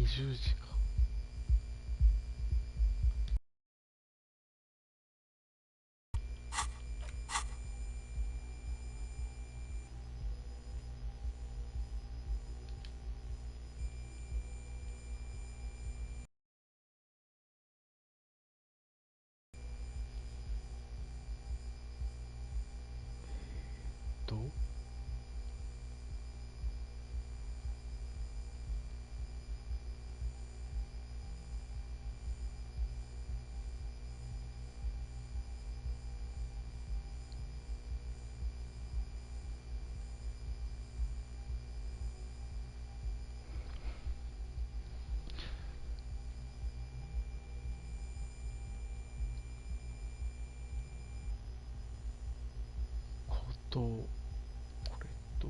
20時か。とことこれと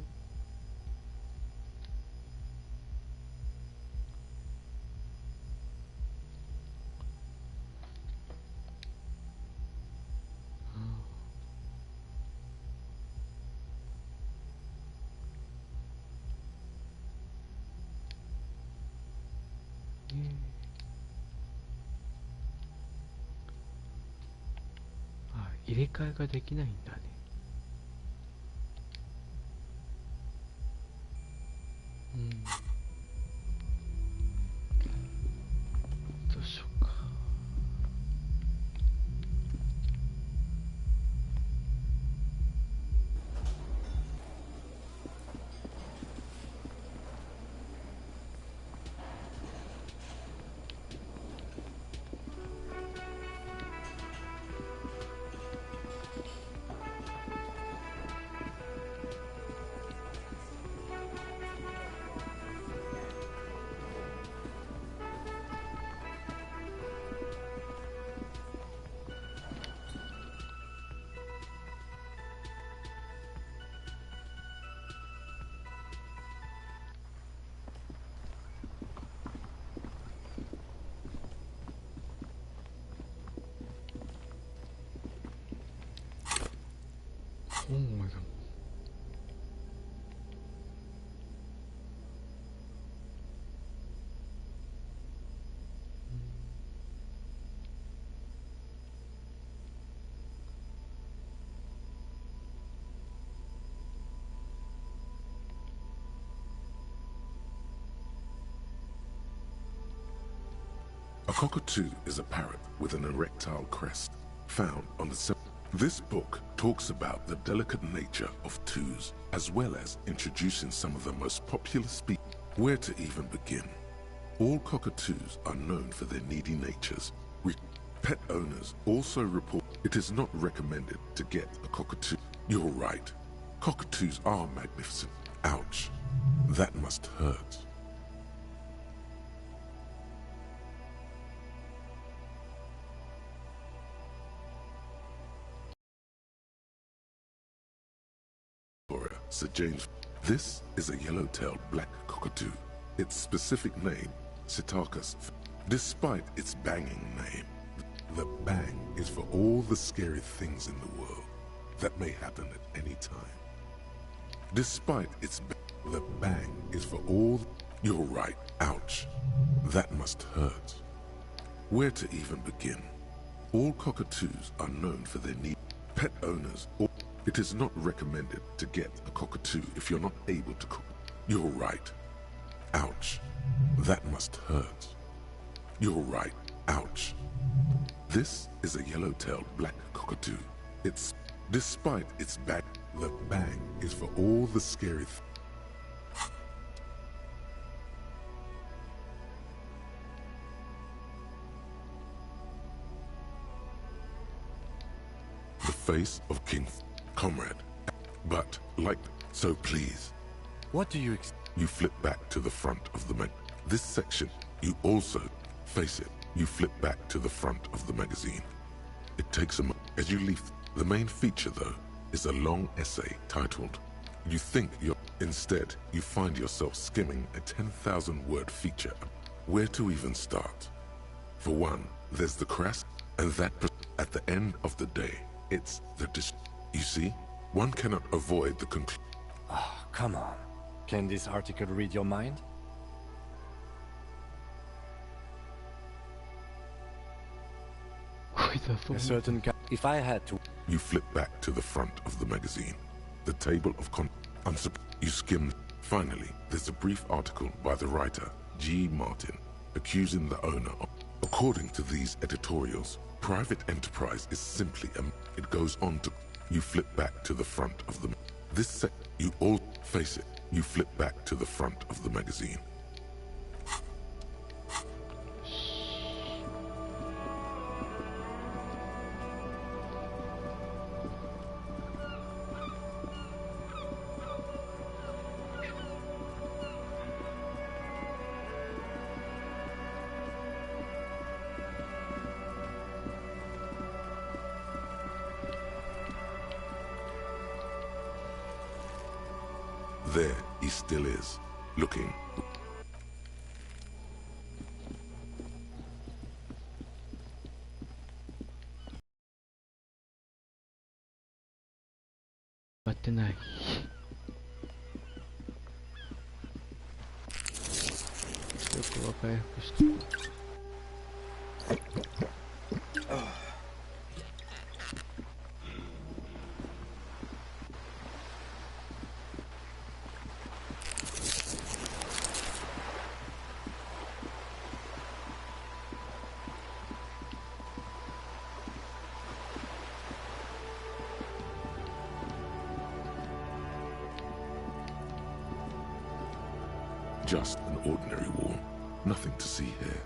入れ替えができないんだね。どうしようか。本を読む。A cockatoo is a parrot with an erectile crest found on the This book talks about the delicate nature of twos, as well as introducing some of the most popular species. Where to even begin? All cockatoos are known for their needy natures. Pet owners also report it is not recommended to get a cockatoo. You're right. Cockatoos are magnificent. Ouch. That must hurt. Sir James. This is a yellow-tailed black cockatoo. Its specific name, Psittacus. Despite its banging name, the bang is for all the scary things in the world that may happen at any time. Despite its the bang is for all. You're right. Ouch. That must hurt. Where to even begin? All cockatoos are known for their need. Pet owners. It is not recommended to get a cockatoo if you're not able to cook. You're right. Ouch. That must hurt. You're right. Ouch. This is a yellow-tailed black cockatoo. It's, despite its bang, the bang is for all the scary The face of King Comrade. But, like, so please. What do you You flip back to the front of the This section, you also face it. You flip back to the front of the magazine. It takes a moment. As you leave, the main feature, though, is a long essay titled, You Think You're... Instead, you find yourself skimming a 10,000-word feature. Where to even start? For one, there's the crass, and that at the end of the day, it's the You see, one cannot avoid the conclusion. Oh, come on. Can this article read your mind? そう。 A certain if I had to. You flip back to the front of the magazine. The table of you skim. Finally, there's a brief article by the writer, G. Martin, accusing the owner of... According to these editorials, private enterprise is simply It goes on to... You flip back to the front of the... You all face it. You flip back to the front of the magazine. There he still is, looking. やってない。よくは回復して。Just an ordinary wall. Nothing to see here.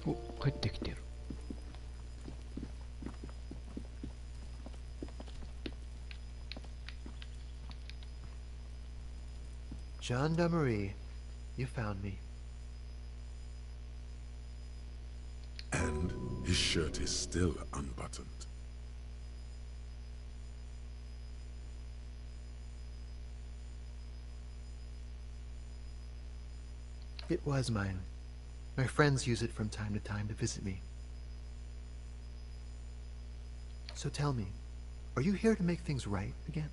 お、帰ってきてる。Gendarmerie, you found me. And his shirt is still unbuttoned. It was mine. My friends use it from time to time to visit me. So tell me, are you here to make things right again?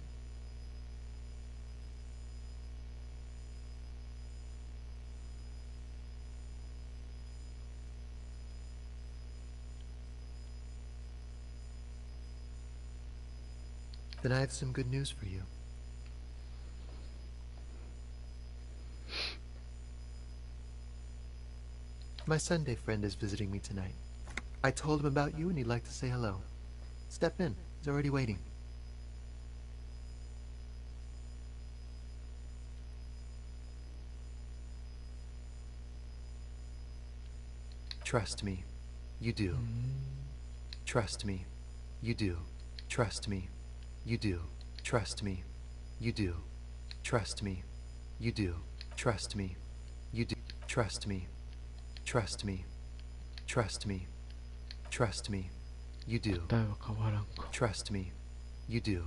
Then I have some good news for you. My Sunday friend is visiting me tonight. I told him about you and he'd like to say hello. Step in. He's already waiting. Trust me. You do. Trust me. You do. Trust me. You do. Trust me. You do. Trust me. You do. Trust me. You do. Trust me. Trust me. Trust me. Trust me. You do. 答えは変わらんか。 Trust me. You do.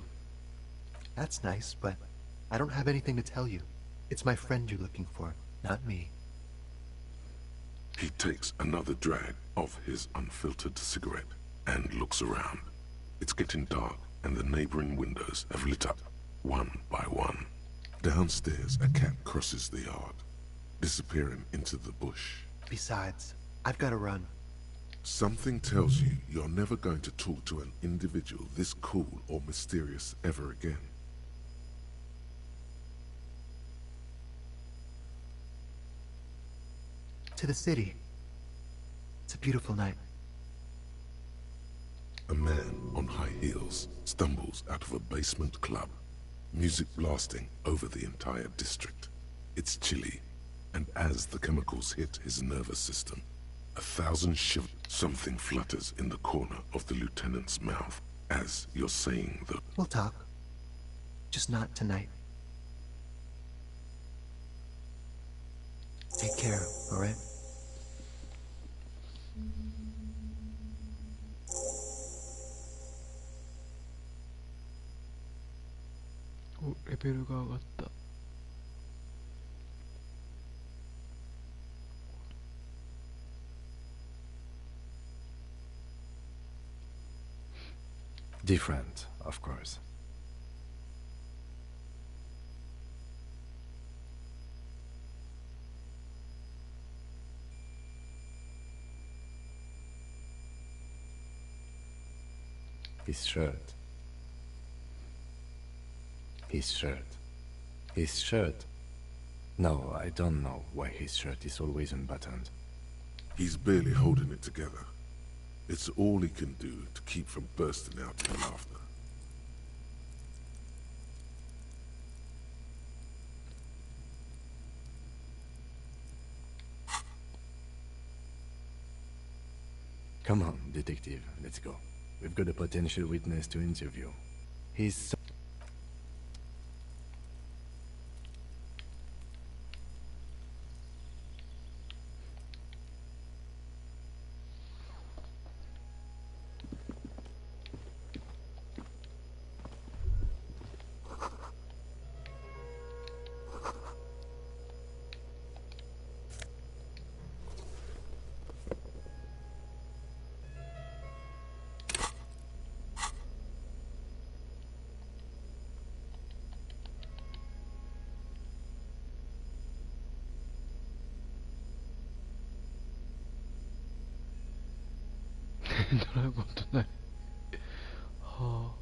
That's nice, but I don't have anything to tell you. It's my friend you're looking for, not me. He takes another drag of his unfiltered cigarette and looks around. It's getting dark and the neighboring windows have lit up one by one. Downstairs, a cat crosses the yard, disappearing into the bush. Besides, I've got to run. Something tells you you're never going to talk to an individual this cool or mysterious ever again. To the city. It's a beautiful night. A man on high heels stumbles out of a basement club, music blasting over the entire district. It's chilly, and as the chemicals hit his nervous system, 1,000 shivers. Something flutters in the corner of the lieutenant's mouth as you're saying the... We'll talk. Just not tonight. Take care, alright?お、レベルが上がった。Different, of course. His shirt. His shirt. His shirt. No, I don't know why his shirt is always unbuttoned. He's barely holding it together. It's all he can do to keep from bursting out in laughter. Come on, detective, let's go. We've got a potential witness to interview. He's...ドラゴンとなり。はあ。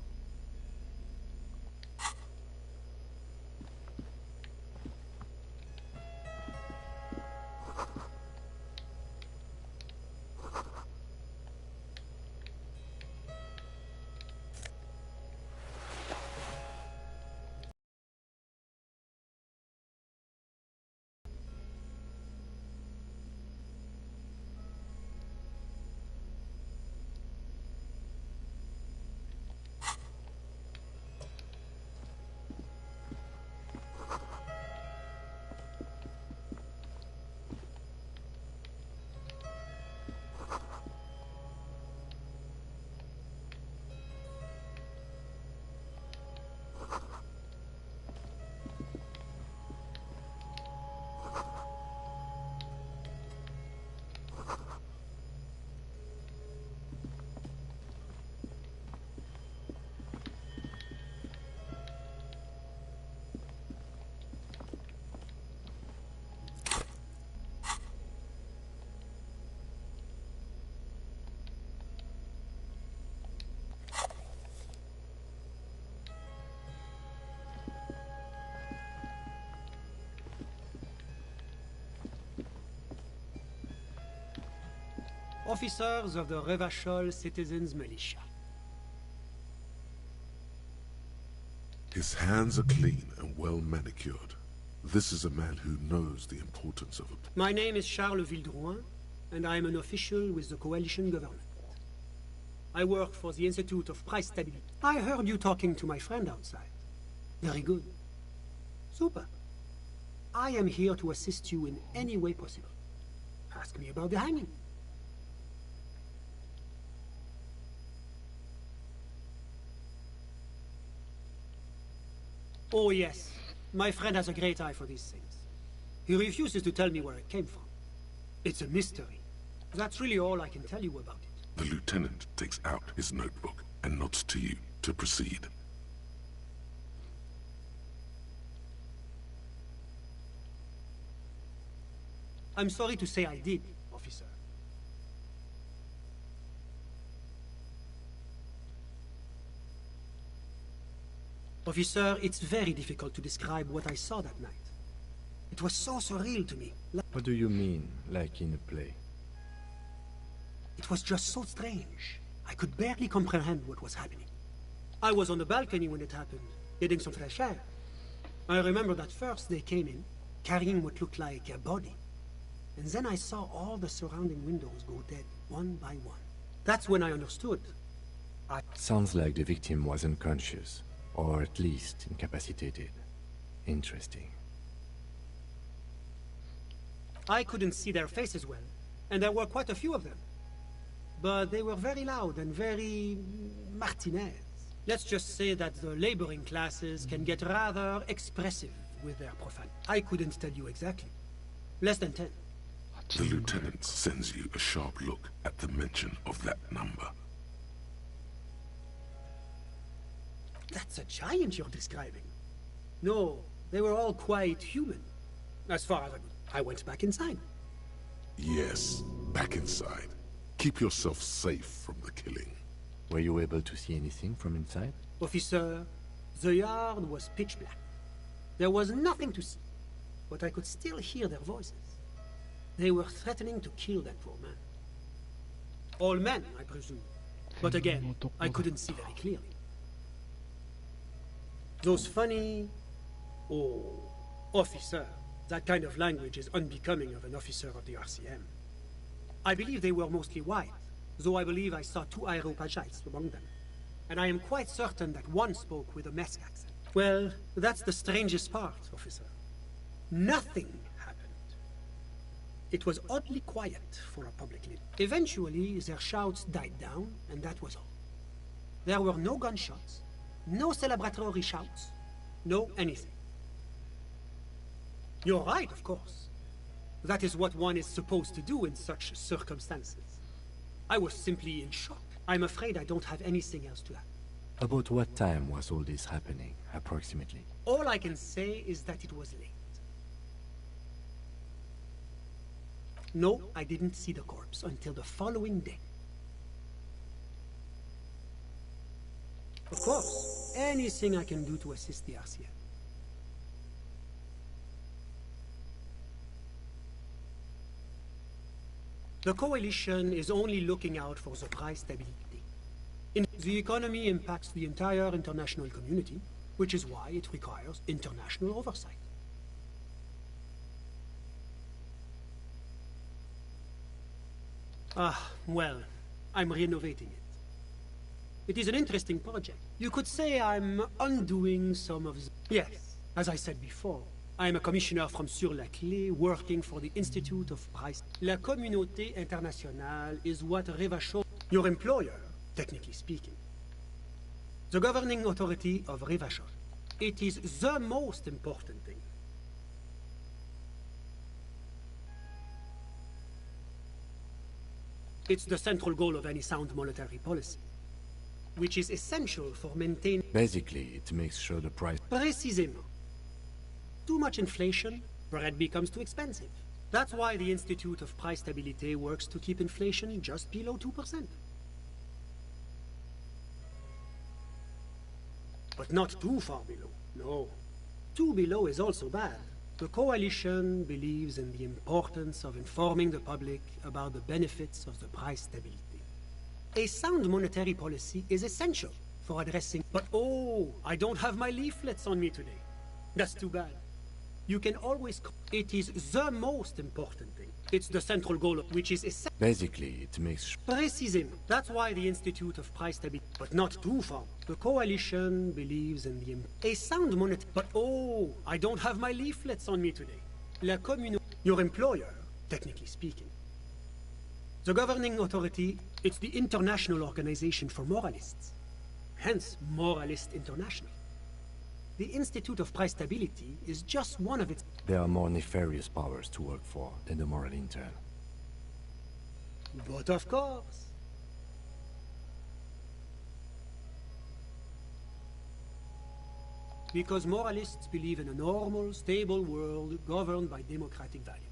Officers of the Revachol Citizens Militia. His hands are clean and well manicured. This is a man who knows the importance of a... My name is Charles Vildrouin, and I am an official with the coalition government. I work for the Institute of Price Stability. I heard you talking to my friend outside. Very good. Super. I am here to assist you in any way possible. Ask me about the hanging. Oh yes, my friend has a great eye for these things. He refuses to tell me where it came from. It's a mystery. That's really all I can tell you about it. The lieutenant takes out his notebook and nods to you to proceed. I'm sorry to say I did, officer. Officer, it's very difficult to describe what I saw that night. It was so surreal to me. What do you mean, like in a play? It was just so strange. I could barely comprehend what was happening. I was on the balcony when it happened, getting some fresh air. I remember that first they came in, carrying what looked like a body. And then I saw all the surrounding windows go dead. one by one. That's when I understood. Sounds like the victim was unconscious, or at least incapacitated. Interesting. I couldn't see their faces well, and there were quite a few of them. But they were very loud and very Martinez. Let's just say that the laboring classes can get rather expressive with their profanity. I couldn't tell you exactly. Less than 10. The lieutenant sends you a sharp look at the mention of that number. That's a giant you're describing. No, they were all quite human. As far as I went back inside. Yes, back inside. Keep yourself safe from the killing. Were you able to see anything from inside? Officer, the yard was pitch black. There was nothing to see, but I could still hear their voices. They were threatening to kill that poor man. All men, I presume. But again, I couldn't see very clearly. Those funny... Oh, officer. That kind of language is unbecoming of an officer of the RCM. I believe they were mostly white, though I believe I saw 2 Aeropagites among them. And I am quite certain that one spoke with a Mesk accent. Well, that's the strangest part, officer. Nothing happened. It was oddly quiet for a public living. Eventually, their shouts died down, and that was all. There were no gunshots, no celebratory shouts, no anything. You're right, of course. That is what one is supposed to do in such circumstances. I was simply in shock. I'm afraid I don't have anything else to add. About what time was all this happening, approximately? All I can say is that it was late. No, I didn't see the corpse until the following day. Of course, anything I can do to assist the RCM. The coalition is only looking out for the price stability. The economy impacts the entire international community, which is why it requires international oversight. Well, I'm renovating it. It is an interesting project. You could say I'm undoing some of the... Yes, as I said before, I'm a commissioner from Sur-la-Clé working for the Institute of Price. La Communauté Internationale is what Revachol... Your employer, technically speaking. The governing authority of Revachol. It is the most important thing. It's the central goal of any sound monetary policy, which is essential for maintaining... Basically, it makes sure the price... Précisément. Too much inflation, bread becomes too expensive. That's why the Institute of Price Stability works to keep inflation just below 2%. But not too far below, no. Too below is also bad. The coalition believes in the importance of informing the public about the benefits of the price stability. A sound monetary policy is essential for addressing... But oh, I don't have my leaflets on me today. That's too bad. You can always... It is the most important thing. It's the central goal of which is essential. Basically, it makes... Précisément. That's why the Institute of Price Stability... But not too far. The coalition believes in the... A sound monetary... But oh, I don't have my leaflets on me today. La commune... Your employer, technically speaking. The governing authority... It's the International Organization for Moralists. Hence, Moralist International. The Institute of Price Stability is just one of its... There are more nefarious powers to work for than the moral intern. But of course. Because moralists believe in a normal, stable world governed by democratic values.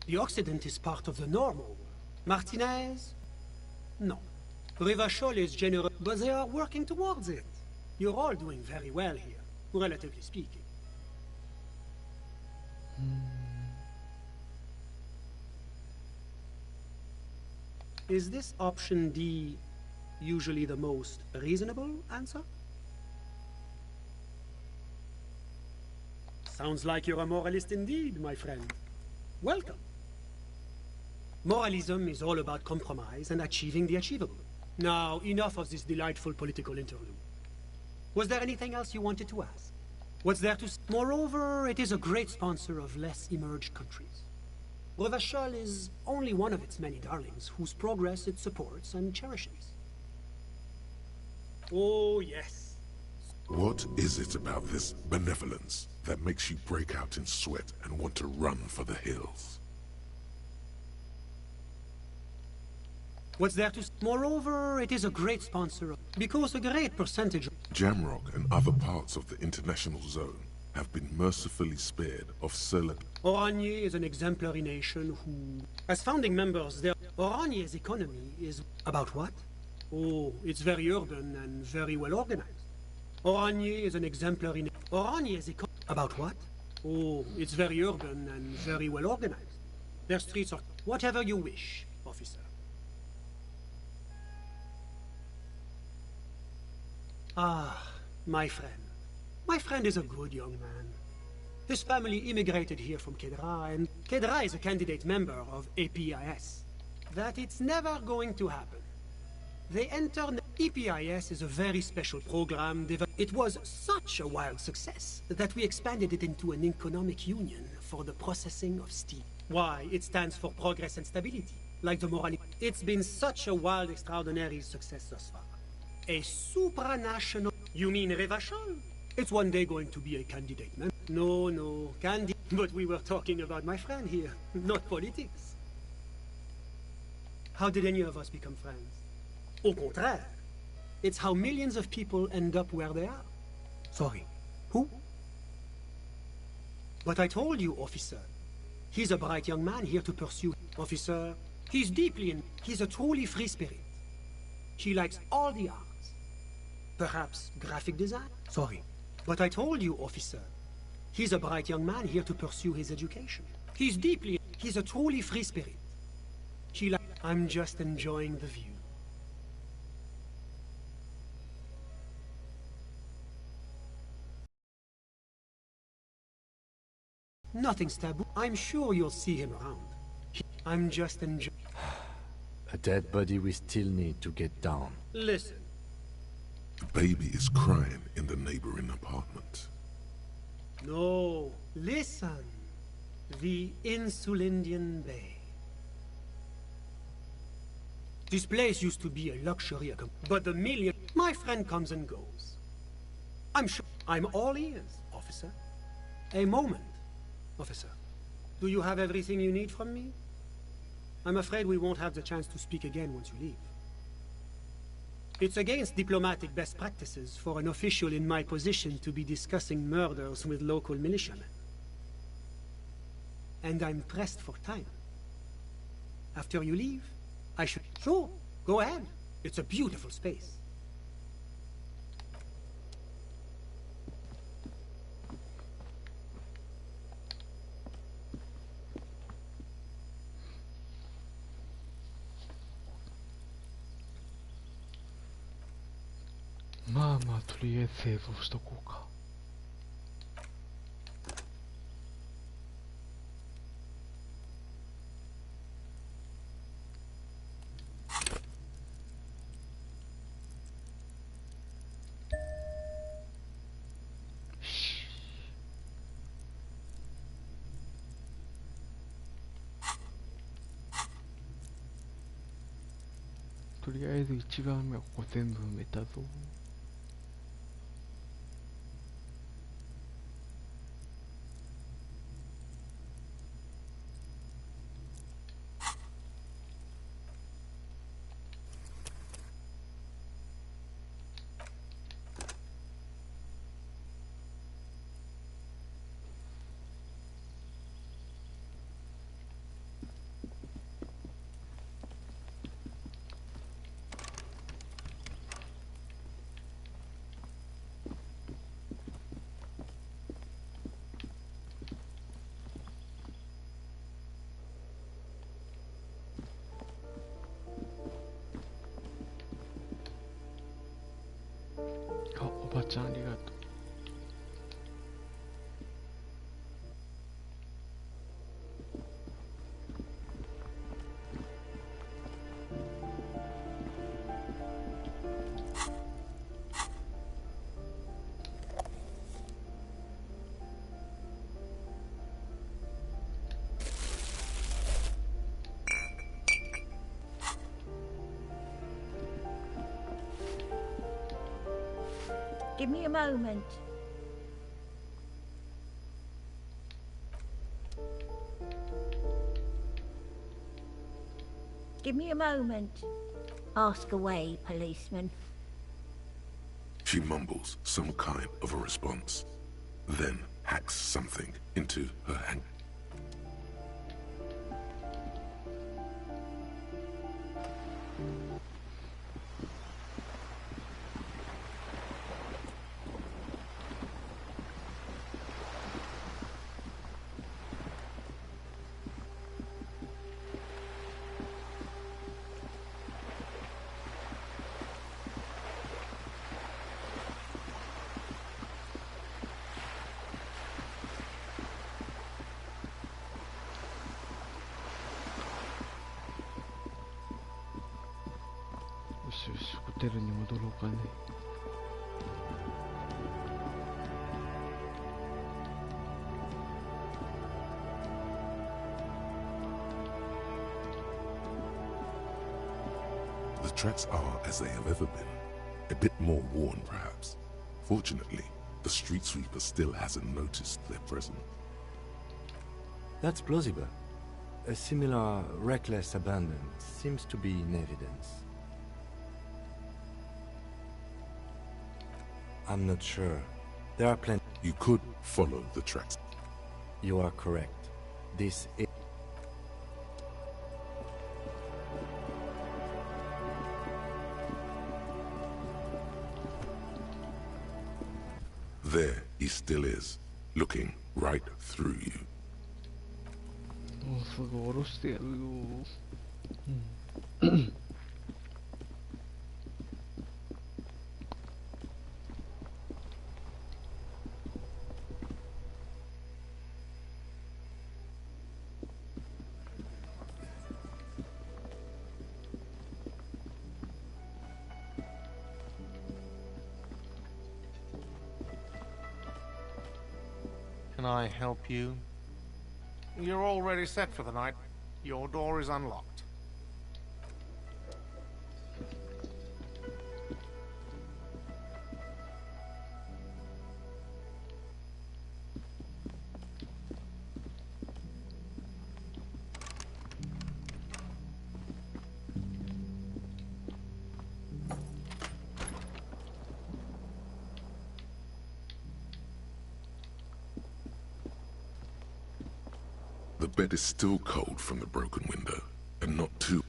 The Occident is part of the normal world. Martinez? No. Revachol is generous, but they are working towards it. You're all doing very well here, relatively speaking. Is this option D usually the most reasonable answer? Sounds like you're a moralist indeed, my friend. Welcome. Moralism is all about compromise and achieving the achievable. Now, enough of this delightful political interlude. Was there anything else you wanted to ask? What's there to say? Moreover, it is a great sponsor of less emerged countries. Revachol is only one of its many darlings whose progress it supports and cherishes. Oh, yes. What is it about this benevolence that makes you break out in sweat and want to run for the hills? What's there to say? Moreover, it is a great sponsor of... Because a great percentage of... Jamrock and other parts of the international zone have been mercifully spared of Oranje is an exemplary nation who... As founding members, Oranje's economy is... About what? Oh, it's very urban and very well organized. Oranje is an exemplary... Oranje's economy... About what? Oh, it's very urban and very well organized. Their streets are... Whatever you wish, officer. Ah, my friend. My friend is a good young man. His family immigrated here from Kedra, and Kedra is a candidate member of APIS. That it's never going to happen. They entered... EPIS is a very special program. It was such a wild success that we expanded it into an economic union for the processing of steel. Why? It stands for progress and stability, like the morality. It's been such a wild, extraordinary success thus far. A supranational... You mean Revachol? It's one day going to be a candidate, man. No, But we were talking about my friend here, not politics. How did any of us become friends? Au contraire. It's how millions of people end up where they are. Sorry, who? But I told you, officer. He's a bright young man here to pursue. Officer, he's deeply in... He's a truly free spirit. He likes all the arts. Perhaps graphic design? Sorry. But I told you, officer. He's a bright young man here to pursue his education. He's deeply... He's a truly free spirit. I'm just enjoying the view. Nothing's taboo. I'm sure you'll see him around. I'm just enjoying... A dead body we still need to get down. Listen. The baby is crying in the neighboring apartment. No, listen. The Insulindian Bay. This place used to be a luxury, but the million... My friend comes and goes. I'm sure... I'm all ears, officer. A moment, officer. Do you have everything you need from me? I'm afraid we won't have the chance to speak again once you leave. It's against diplomatic best practices for an official in my position to be discussing murders with local militiamen. And I'm pressed for time. After you leave, I should... Sure, go ahead. It's a beautiful space.まあとりあえず製造しとこうか。とりあえず一番目はここ全部埋めたぞ。あ、おばちゃんありがとう。Give me a moment. Give me a moment. Ask away, policeman. She mumbles some kind of a response, then hacks something into her hand.よしよし、ホテルに戻ろうかね。The tracks are as they have ever been. A bit more worn, perhaps. Fortunately, the street sweeper still hasn't noticed their presence. That's plausible. A similar reckless abandon seems to be in evidence. I'm not sure. There are plenty. You could follow the tracks. You are correct. This is... There he still is, looking right through you. もうすぐ下ろしてやるよ。Can I help you? You're already set for the night. Your door is unlocked. The bed is still cold from the broken window, and not too...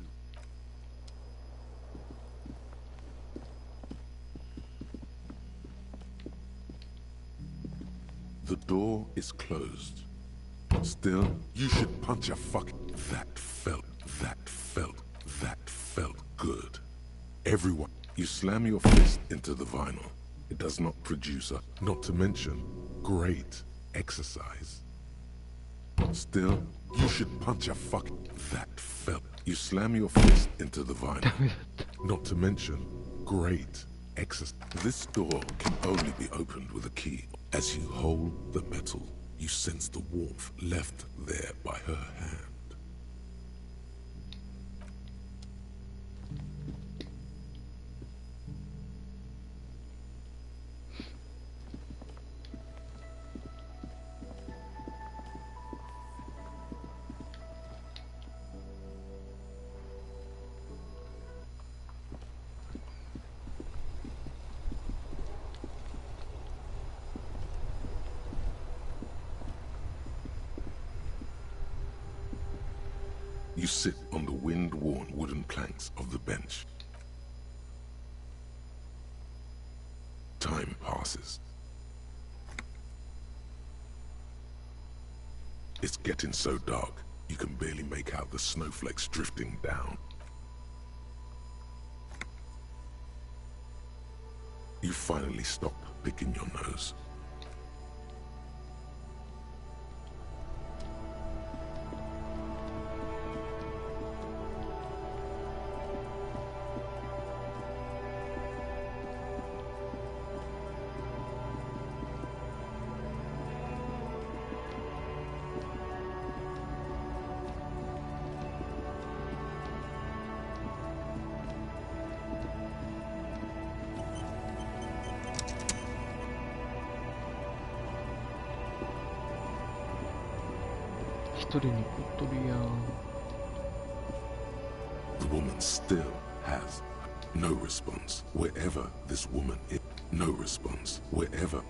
The door is closed. Still, you should punch a fucking... That felt good. Everyone, you slam your fist into the vinyl. It does not produce a... Not to mention, great exercise. Still, you should punch a fucking... That felt... You slam your fist into the vinyl. Not to mention, great exercise. This door can only be opened with a key. As you hold the metal, you sense the warmth left there by her hand. You sit on the wind-worn wooden planks of the bench. Time passes. It's getting so dark, you can barely make out the snowflakes drifting down. You finally stop picking your nose. 一人にこっとるやん。 The woman still has no response wherever this woman is. No response wherever.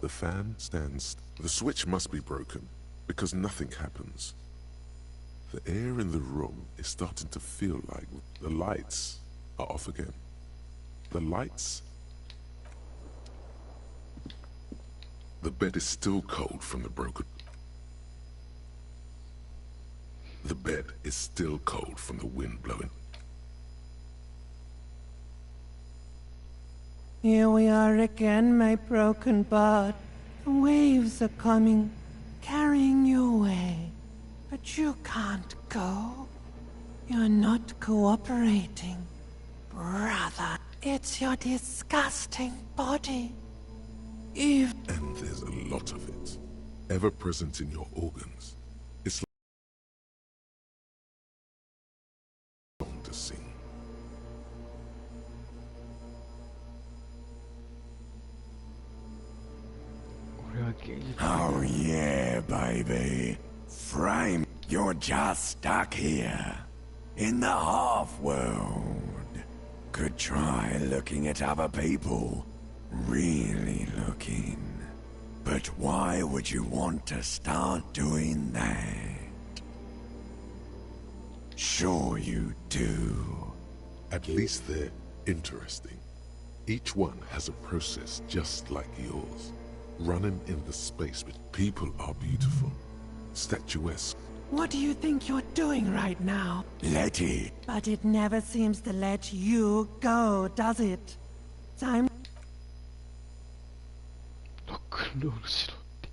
The fan stands. The switch must be broken, because nothing happens. The air in the room is starting to feel like the lights are off again. The lights... The bed is still cold from the broken... The bed is still cold from the wind blowing. Here we are again, my broken bud. The waves are coming, carrying you away. But you can't go. You're not cooperating. Brother, it's your disgusting body. If... And there's a lot of it, ever present in your organs. It's like a song to sing. Oh yeah, baby. Frame, you're just stuck here. In the half-world. Could try looking at other people. Really looking. But why would you want to start doing that? Sure you do. At least they're interesting. Each one has a process just like yours. Running in the space, but people are beautiful. Statuesque. what do you think you're doing right now? Let it. But it never seems to let you go, does it? Time... ロックンロールしろって。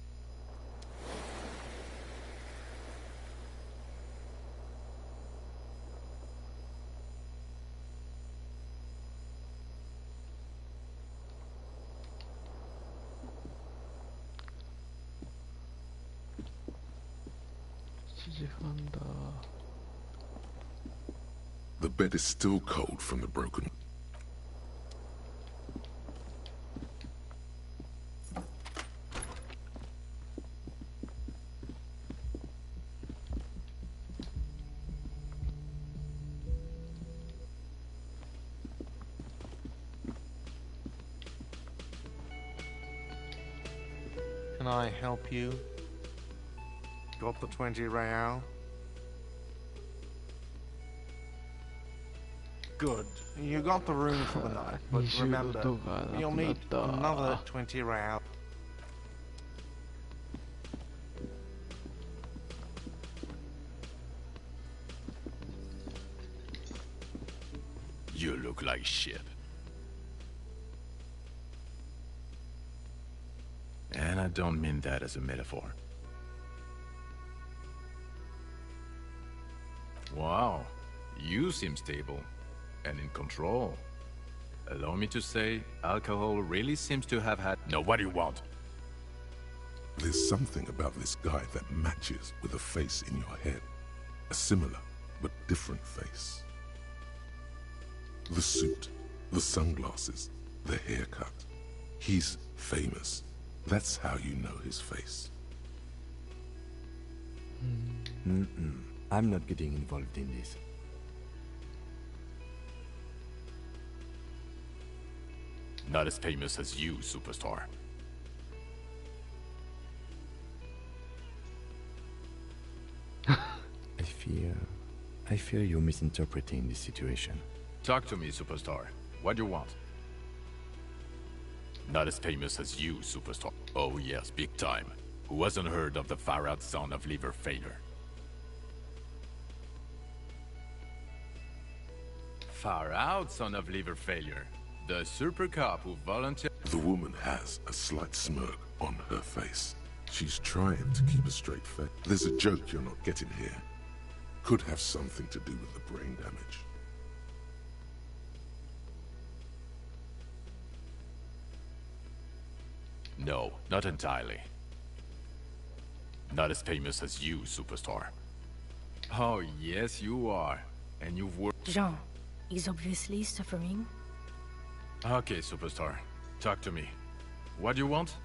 7時半だ。 The bed is still cold from the broken. Can I help you? Got the 20 real? Good. You got the room for the night, but remember, you'll need another 20 real. You look like shit. And I don't mean that as a metaphor. Wow, you seem stable and in control. Allow me to say, alcohol really seems to have had... No, what do you want? There's something about this guy that matches with a face in your head. A similar, but different face. The suit, the sunglasses, the haircut. He's famous. That's how you know his face. I'm not getting involved in this. Not as famous as you, superstar. fear you're misinterpreting this situation. Talk to me, Superstar. What do you want? Not as famous as you, Superstar. Oh yes, big time. Who hasn't heard of the far-out son of liver failure? Far-out son of liver failure? The super cop who volunteered... The woman has a slight smirk on her face. She's trying to keep a straight face. There's a joke you're not getting here. Could have something to do with the brain damage. No, not entirely. Not as famous as you, Superstar. Oh, yes, you are. And you've worked... Jean, he's obviously suffering. Okay, Superstar. Talk to me. What do you want?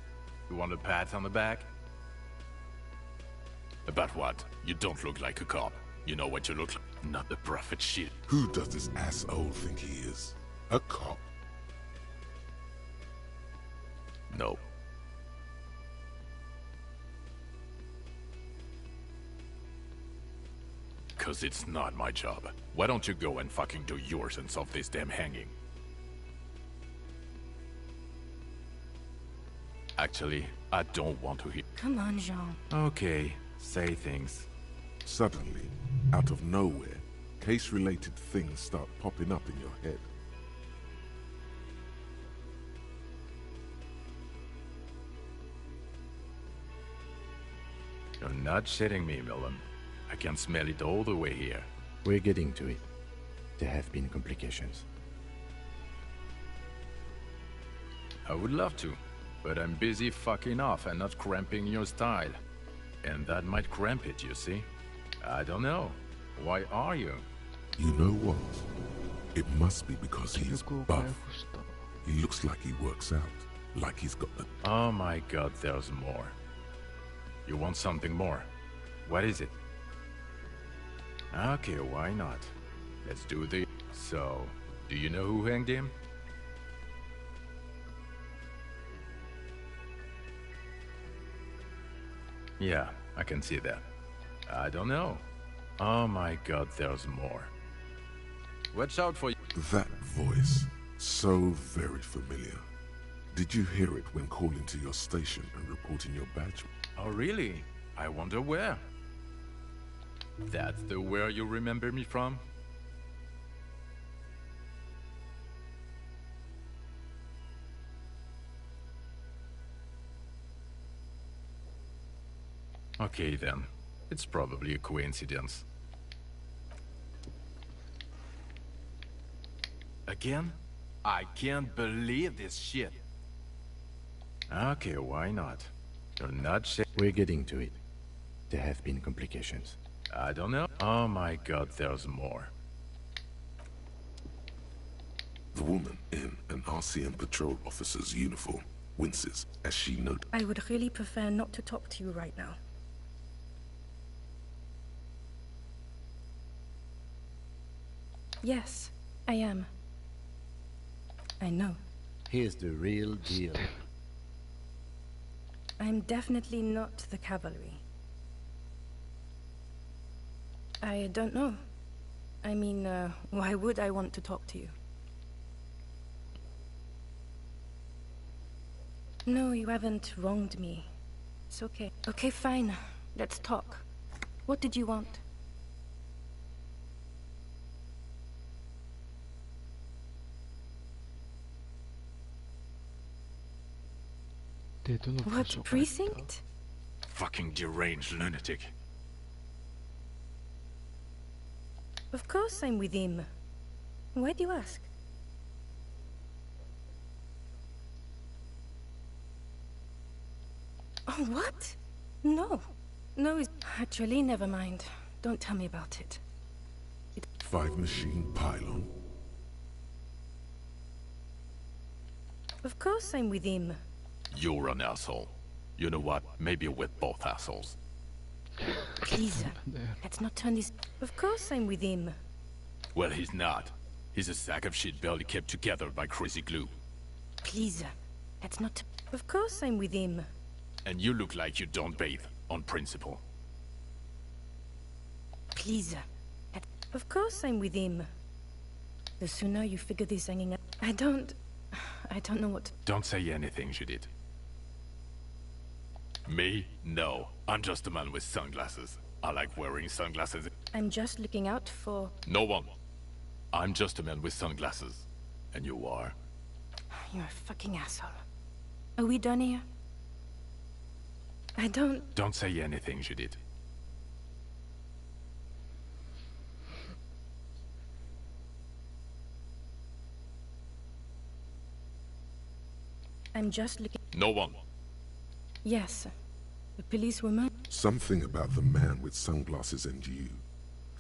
You want a pat on the back? About what? You don't look like a cop. You know what you look like. Not the prophet shit. Who does this asshole think he is? A cop? No. Cause it's not my job. Why don't you go and fucking do yours and solve this damn hanging? Actually, I don't want to hear. Come on, Jean. Okay, say things. Suddenly, out of nowhere, case-related things start popping up in your head. You're not shitting me, Millen. I can smell it all the way here. We're getting to it. There have been complications. I would love to, but I'm busy fucking off and not cramping your style. And that might cramp it, you see? I don't know. Why are you? You know what? It must be because he's buff. He looks like he works out. Like he's got the... Oh my god, there's more. You want something more? What is it? Okay, why not? Let's do the... So, do you know who hanged him? Yeah, I can see that. I don't know. Oh my god, there's more. Watch out for you. That voice, so very familiar. Did you hear it when calling to your station and reporting your badge? Oh really? I wonder where. That's the where you remember me from? Okay then. It's probably a coincidence. Again? I can't believe this shit. Okay, why not? You're not shit. We're getting to it. There have been complications. I don't know. Oh my god, there's more. The woman in an RCM patrol officer's uniform winces as she notes. I would really prefer not to talk to you right now. Yes, I am. I know. Here's the real deal. I'm definitely not the cavalry. I don't know. I mean, why would I want to talk to you? No, you haven't wronged me. It's okay. Okay, fine. Let's talk. What did you want? What precinct? Fucking deranged lunatic. Of course I'm with him. Why do you ask? Oh, what? No. No, actually, never mind. Don't tell me about it. 5-machine pylon. Of course I'm with him. You're an asshole. You know what? Maybe we're both assholes. Please, let's not turn this... Of course I'm with him. Well, he's not. He's a sack of shit barely kept together by crazy glue. Please, let's not... Of course I'm with him. And you look like you don't bathe, on principle. please. Of course I'm with him. The sooner you figure this hanging out... I don't know what... Don't say anything, Judith. Me? No. I'm just a man with sunglasses. I like wearing sunglasses. I'm just looking out for... No one. I'm just a man with sunglasses. And you are? You're a fucking asshole. Are we done here? I don't... Don't say anything, Judith. I'm just looking... No one. Yes. The policewoman? Something about the man with sunglasses and you.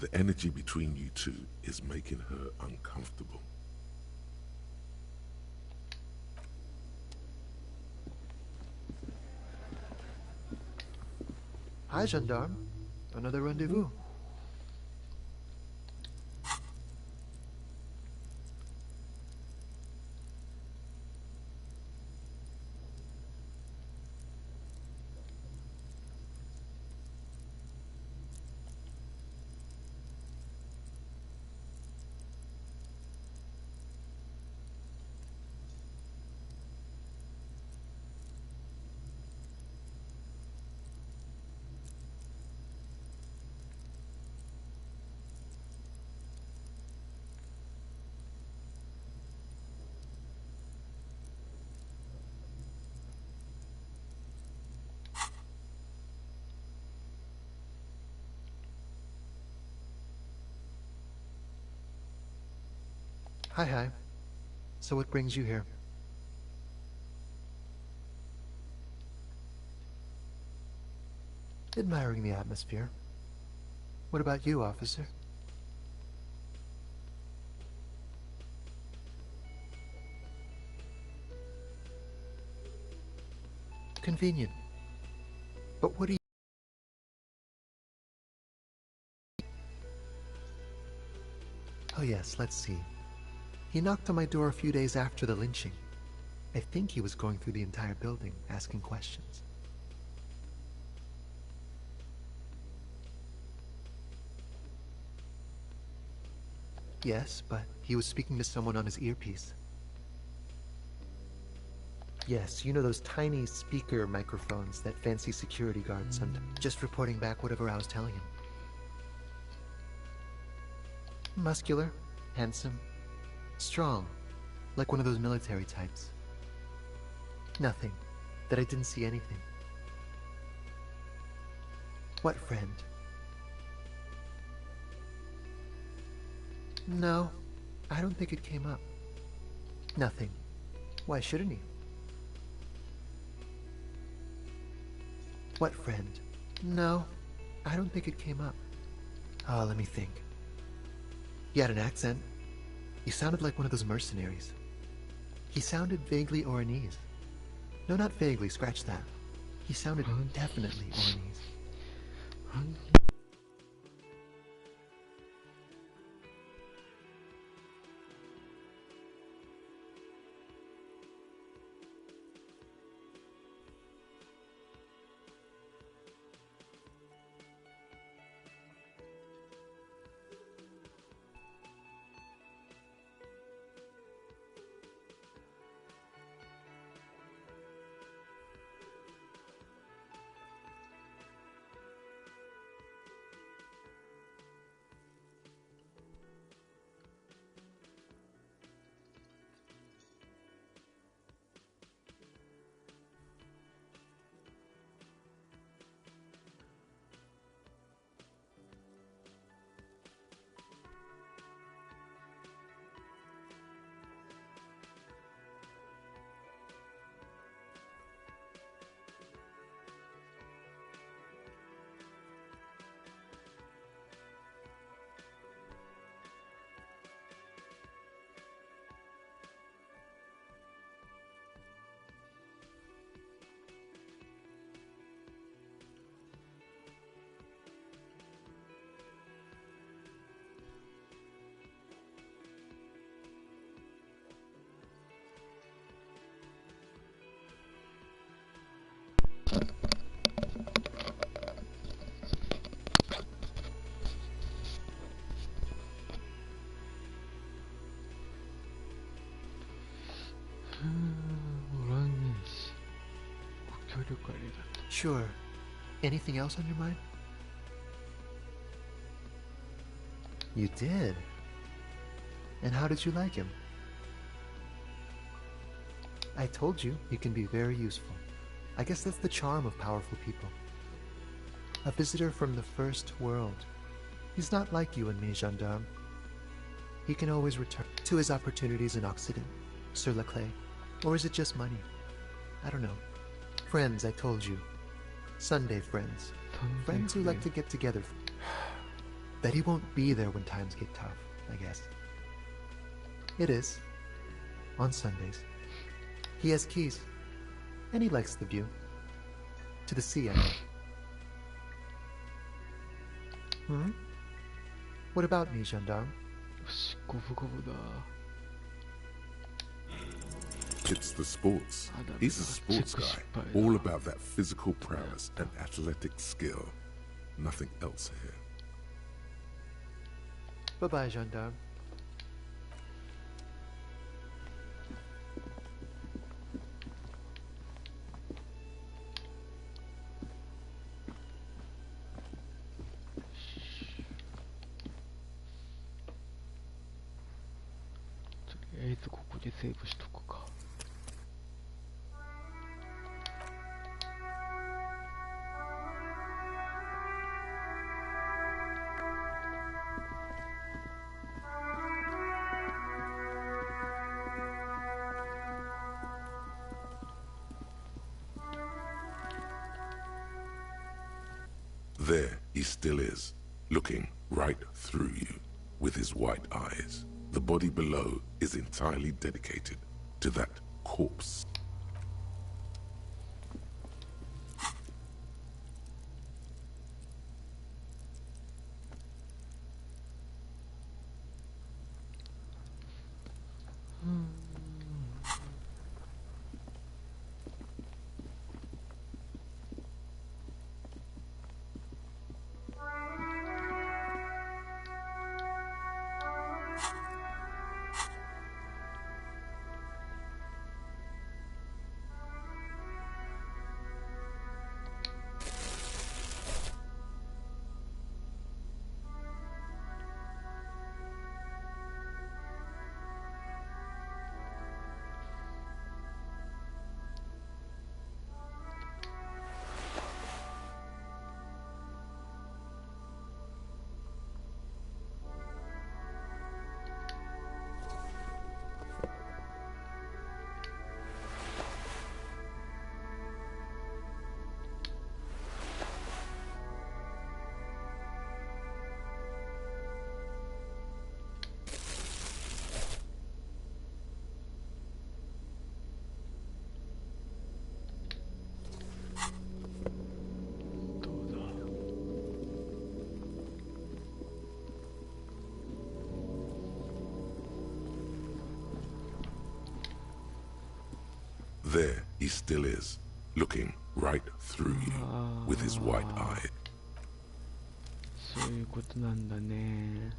The energy between you two is making her uncomfortable. Hi, gendarme. Another rendezvous. Hi. So what brings you here? Admiring the atmosphere. What about you, officer? Convenient. But what do you... Oh yes, let's see. He knocked on my door a few days after the lynching. I think he was going through the entire building, asking questions. Yes, but he was speaking to someone on his earpiece. Yes, you know those tiny speaker microphones that fancy security guards sometimes. Just reporting back whatever I was telling him. Muscular, handsome, strong, like one of those military types. Nothing. That I didn't see anything. What friend? No, I don't think it came up. Nothing. Why shouldn't he? What friend? No, I don't think it came up. Oh, let me think. He had an accent. He sounded like one of those mercenaries. He sounded vaguely Oranese. No, not vaguely, scratch that. He sounded definitely Oranese. 力ありがとう。 Sure. Anything else on your mind? You did? And how did you like him? I told you, he can be very useful. I guess that's the charm of powerful people. A visitor from the first world. He's not like you and me, gendarme. He can always return to his opportunities in Occident, Sur la Clé. Or is it just money? I don't know. Friends, I told you. Sunday friends. Friends who like to get together. Bet he won't be there when times get tough, I guess. It is. On Sundays. He has keys. And he likes the view. To the sea, I mean. Hmm? What about me, gendarme? よし、五分五分だ。 It's the sports. He's a sports guy, all about that physical prowess and athletic skill. Nothing else here. Bye-bye, gendarme. There he still is, looking right through you with his white eyes. The body below is entirely dedicated to that corpse. There he still is, looking right through you with his white eye. そういうことなんだね。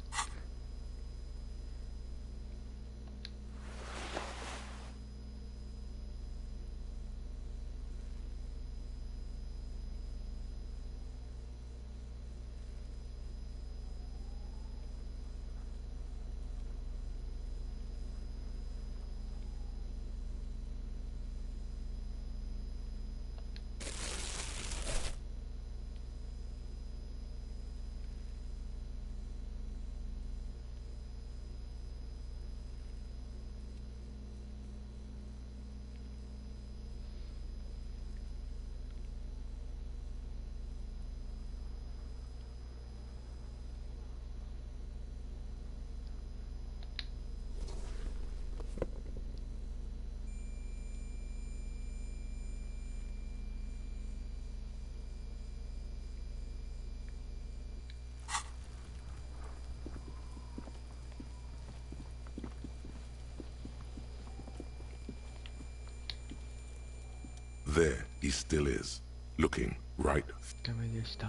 There he still is, looking right. ダメでした。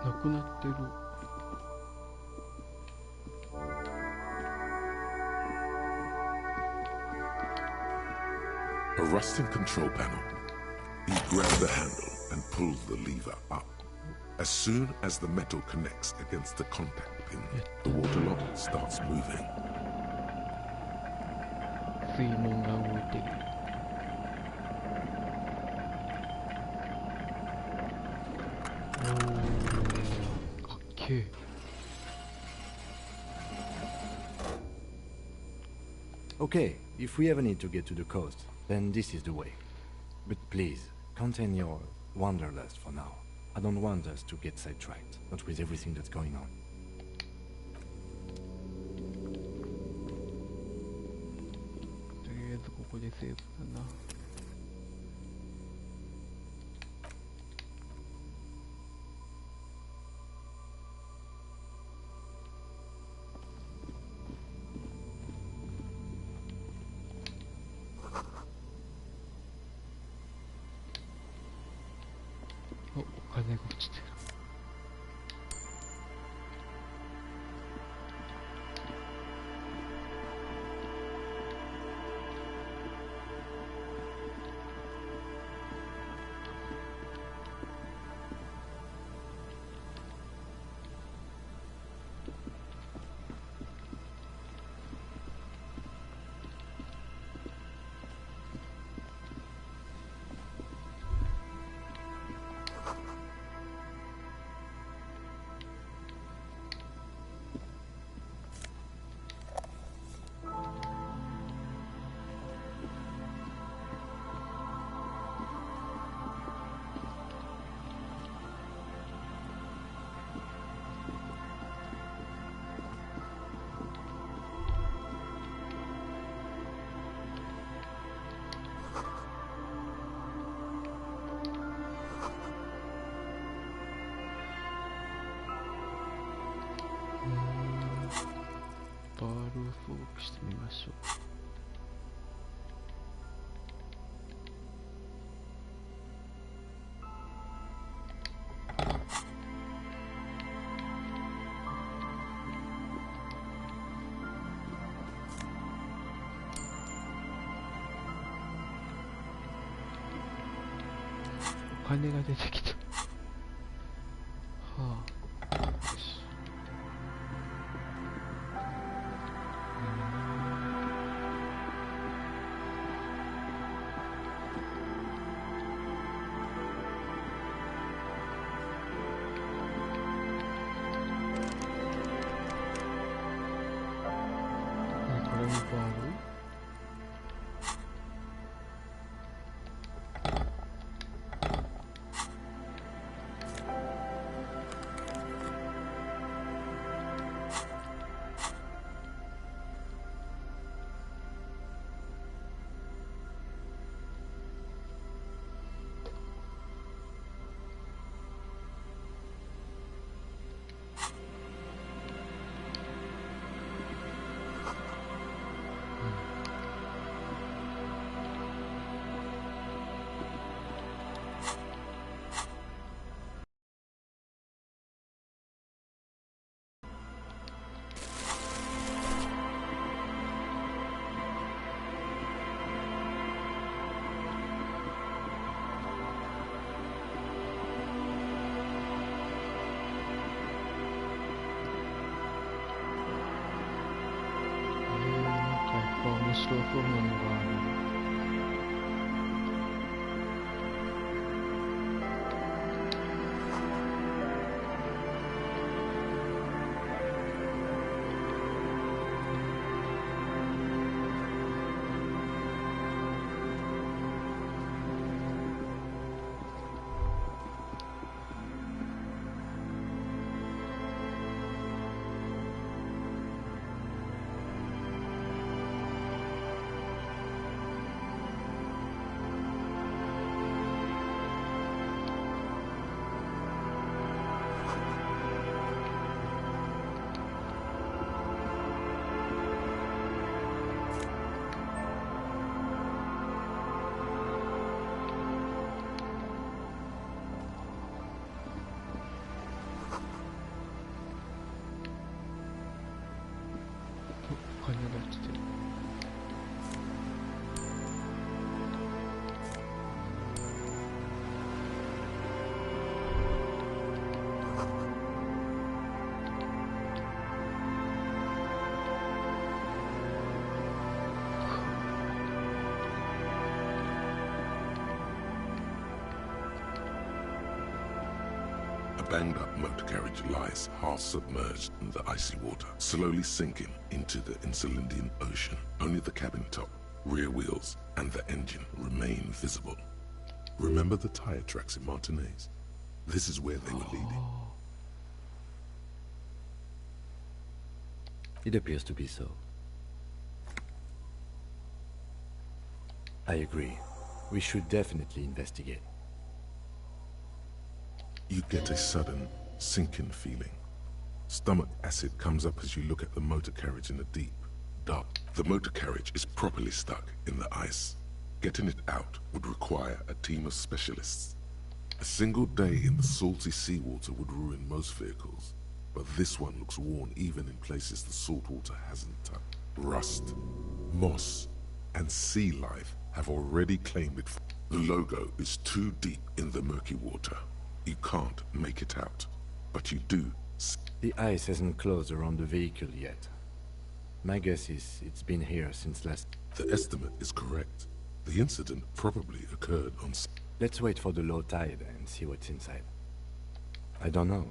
なくなってる。A rusting control panel. He grabs the handle and pulls the lever up. As soon as the metal connects against the contact pin, the water lock starts moving. 水門が動いてる。おー、かっけえ。Okay, if we ever need to get to the coast, then this is the way. But please, contain your wanderlust for now. I don't want us to get sidetracked, not with everything that's going on. とりあえずここでセーブだな。お金が落ちてる。バールを装備してみましょう。お金が出てきた。はあ。よし。これもバール？面白そうなのがある。ファイナルって言ってる。A banged-up motor carriage lies half-submerged in the icy water, slowly sinking into the Insulindian Ocean. Only the cabin top, rear wheels, and the engine remain visible. Remember the tire tracks in Martinez? This is where they were leading. It appears to be so. I agree. We should definitely investigate. You get a sudden, sinking feeling. Stomach acid comes up as you look at the motor carriage in the deep, dark. The motor carriage is properly stuck in the ice. Getting it out would require a team of specialists. A single day in the salty seawater would ruin most vehicles, but this one looks worn even in places the salt water hasn't touched. Rust, moss, and sea life have already claimed it. The logo is too deep in the murky water. You can't make it out, but you do. The ice hasn't closed around the vehicle yet. My guess is it's been here since last... The estimate is correct. The incident probably occurred on... Let's wait for the low tide and see what's inside. I don't know.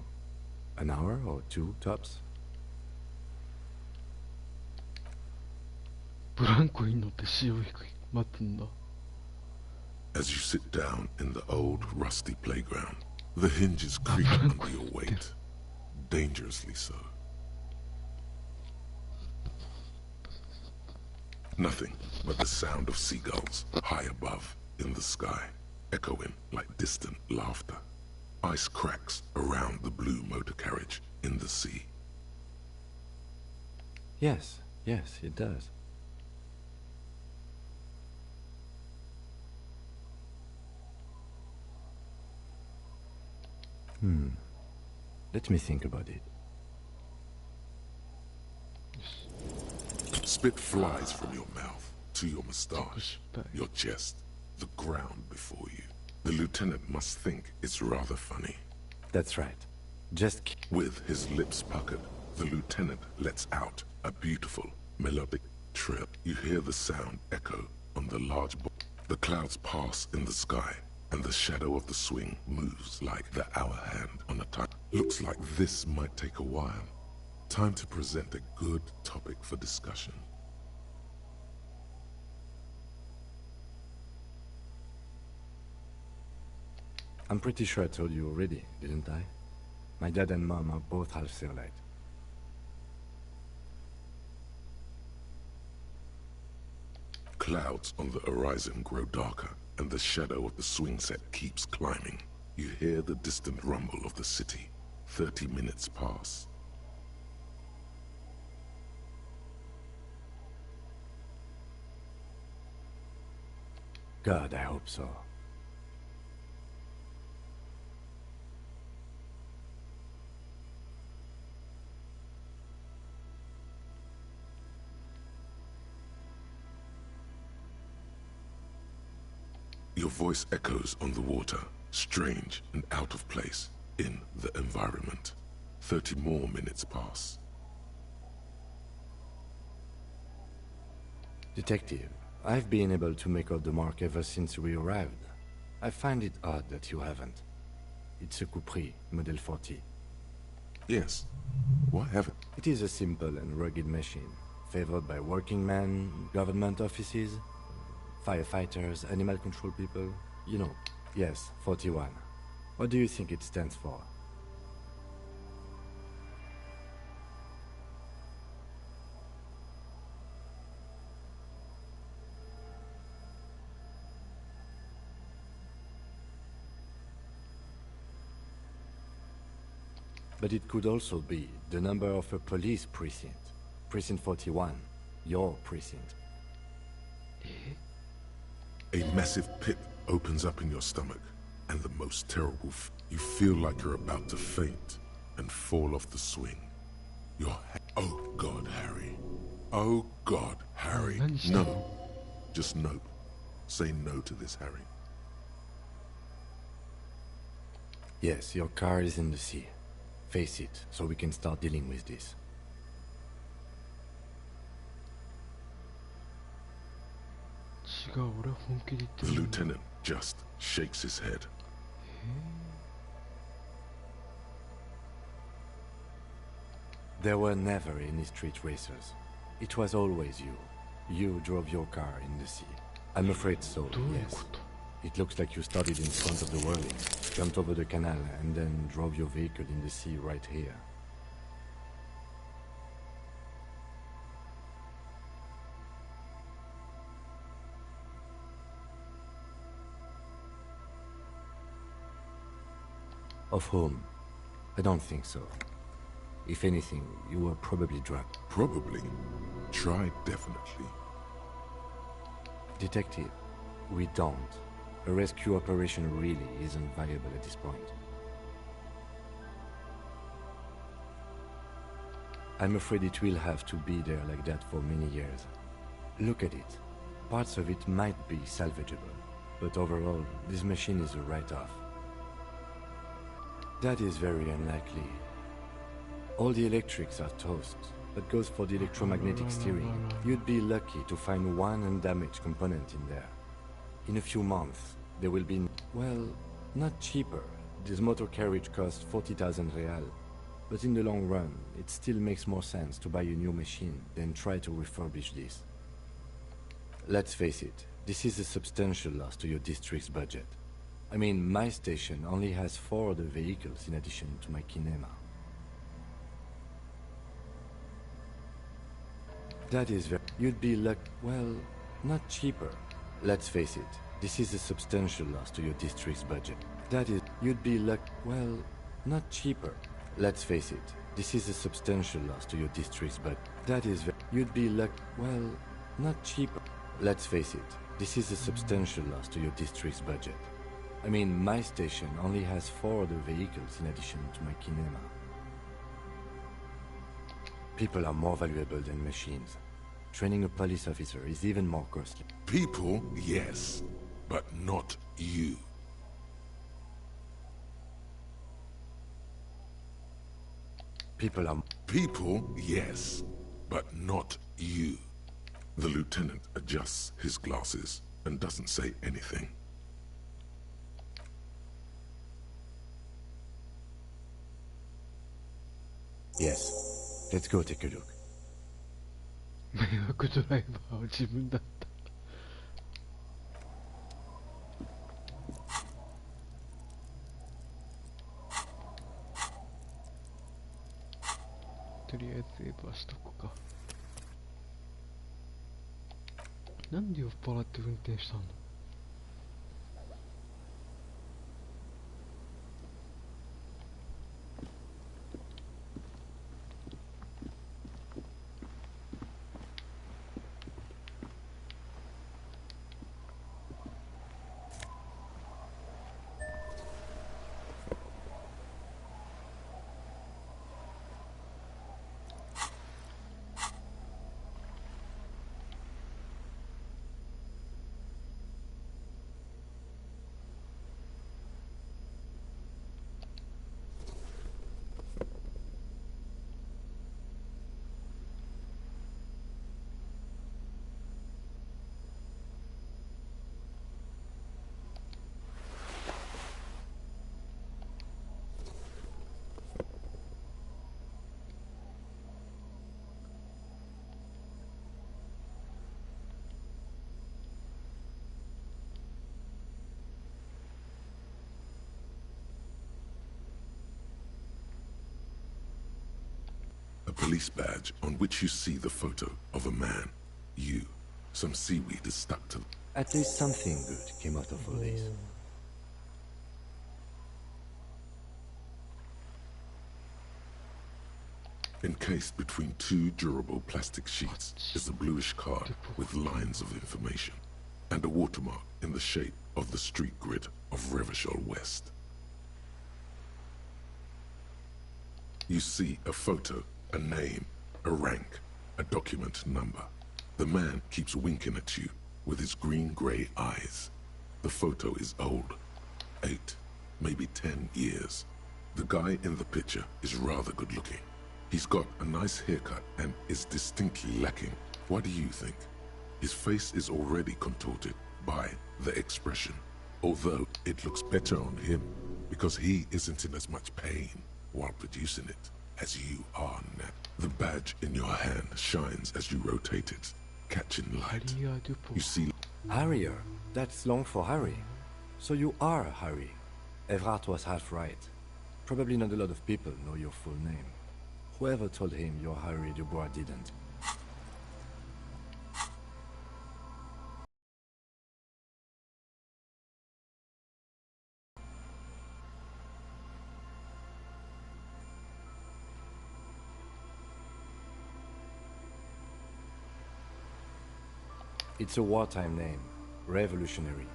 An hour or two, tops? ブランコに乗って潮吹く待ってんだ。As you sit down in the old, rusty playground, the hinges creak under your weight. Dangerously so. Nothing but the sound of seagulls high above in the sky, echoing like distant laughter. Ice cracks around the blue motor carriage in the sea. Yes, it does. Let me think about it. Spit flies from your mouth to your moustache, your chest, the ground before you. The lieutenant must think it's rather funny. That's right. Just... With his lips puckered, the lieutenant lets out a beautiful, melodic trill. You hear the sound echo on the large... The clouds pass in the sky, and the shadow of the swing moves like the hour hand on a time. Looks like this might take a while. Time to present a good topic for discussion. I'm pretty sure I told you already, didn't I? My dad and mom are both half Serlite. Clouds on the horizon grow darker, and the shadow of the swing set keeps climbing. You hear the distant rumble of the city. 30 minutes pass. God, I hope so. Your voice echoes on the water, strange and out of place in the environment. 30 more minutes pass. Detective, I've been able to make out the mark ever since we arrived. I find it odd that you haven't. It's a Capri, Model 40. Yes. Why haven't? It is a simple and rugged machine, favored by working men, government offices, firefighters, animal control people. You know, yes, 41. What do you think it stands for? But it could also be the number of a police precinct. Precinct 41. Your precinct. A massive pit opens up in your stomach, and the most terrible you feel like you're about to faint and fall off the swing. Oh God, Harry. Oh God, Harry,何してん no. の Just no. Say no to this, Harry. Yes, your car is in the sea. Face it, so we can start dealing with this. 違う、俺は本気で言って The るんだ。 lieutenant just shakes his head. There were never any street racers. It was always you. You drove your car in the sea. I'm afraid so, どういう yes. こと It looks like you started in front of the whirling, jumped over the canal, and then drove your vehicle in the sea right here. Of whom? I don't think so. If anything, you were probably drugged. Probably. Try definitely. Detective, we don't. A rescue operation really isn't viable at this point. I'm afraid it will have to be there like that for many years. Look at it. Parts of it might be salvageable, but overall, this machine is a write-off. That is very unlikely. All the electrics are toast. That goes for the electromagnetic steering. You'd be lucky to find one undamaged component in there. In a few months, there will be, well, not cheaper. This motor carriage costs 40,000 real. But in the long run, it still makes more sense to buy a new machine than try to refurbish this. Let's face it, this is a substantial loss to your district's budget. I mean, my station only has 4 other vehicles in addition to my kinema. That is very... You'd be lucky... Well, not cheaper. Let's face it, this is a substantial loss to your district's budget. That is... You'd be lucky... Well, not cheaper. Let's face it, this is a substantial loss to your district's budget. That is very... You'd be lucky... Well, not cheaper. Let's face it, this is a substantial loss to your district's budget. I mean, my station only has 4 other vehicles in addition to my kinema. People are more valuable than machines. Training a police officer is even more costly. People, yes, but not you. People, yes, but not you. The lieutenant adjusts his glasses and doesn't say anything. Yes, let's go take a look. 迷惑ドライバーは自分だった。とりあえずセーブはしとくか。なんで酔っ払って運転したの？A police badge on which you see the photo of a man. You. Some seaweed is stuck to... At least something good came out of all this. Encased between 2 durable plastic sheets is a bluish card with lines of information and a watermark in the shape of the street grid of Revachol West. You see a photo, a name, a rank, a document number. The man keeps winking at you with his green-gray eyes. The photo is old. 8, maybe 10 years. The guy in the picture is rather good-looking. He's got a nice haircut and is distinctly lacking. What do you think? His face is already contorted by the expression, although it looks better on him because he isn't in as much pain while producing it as you are now. The badge in your hand shines as you rotate it, catching light. You see... Harrier. That's long for Harry. So you are Harry. Evrard was half right. Probably not a lot of people know your full name. Whoever told him you're Harry Dubois didn't. It's a wartime name. Revolutionary.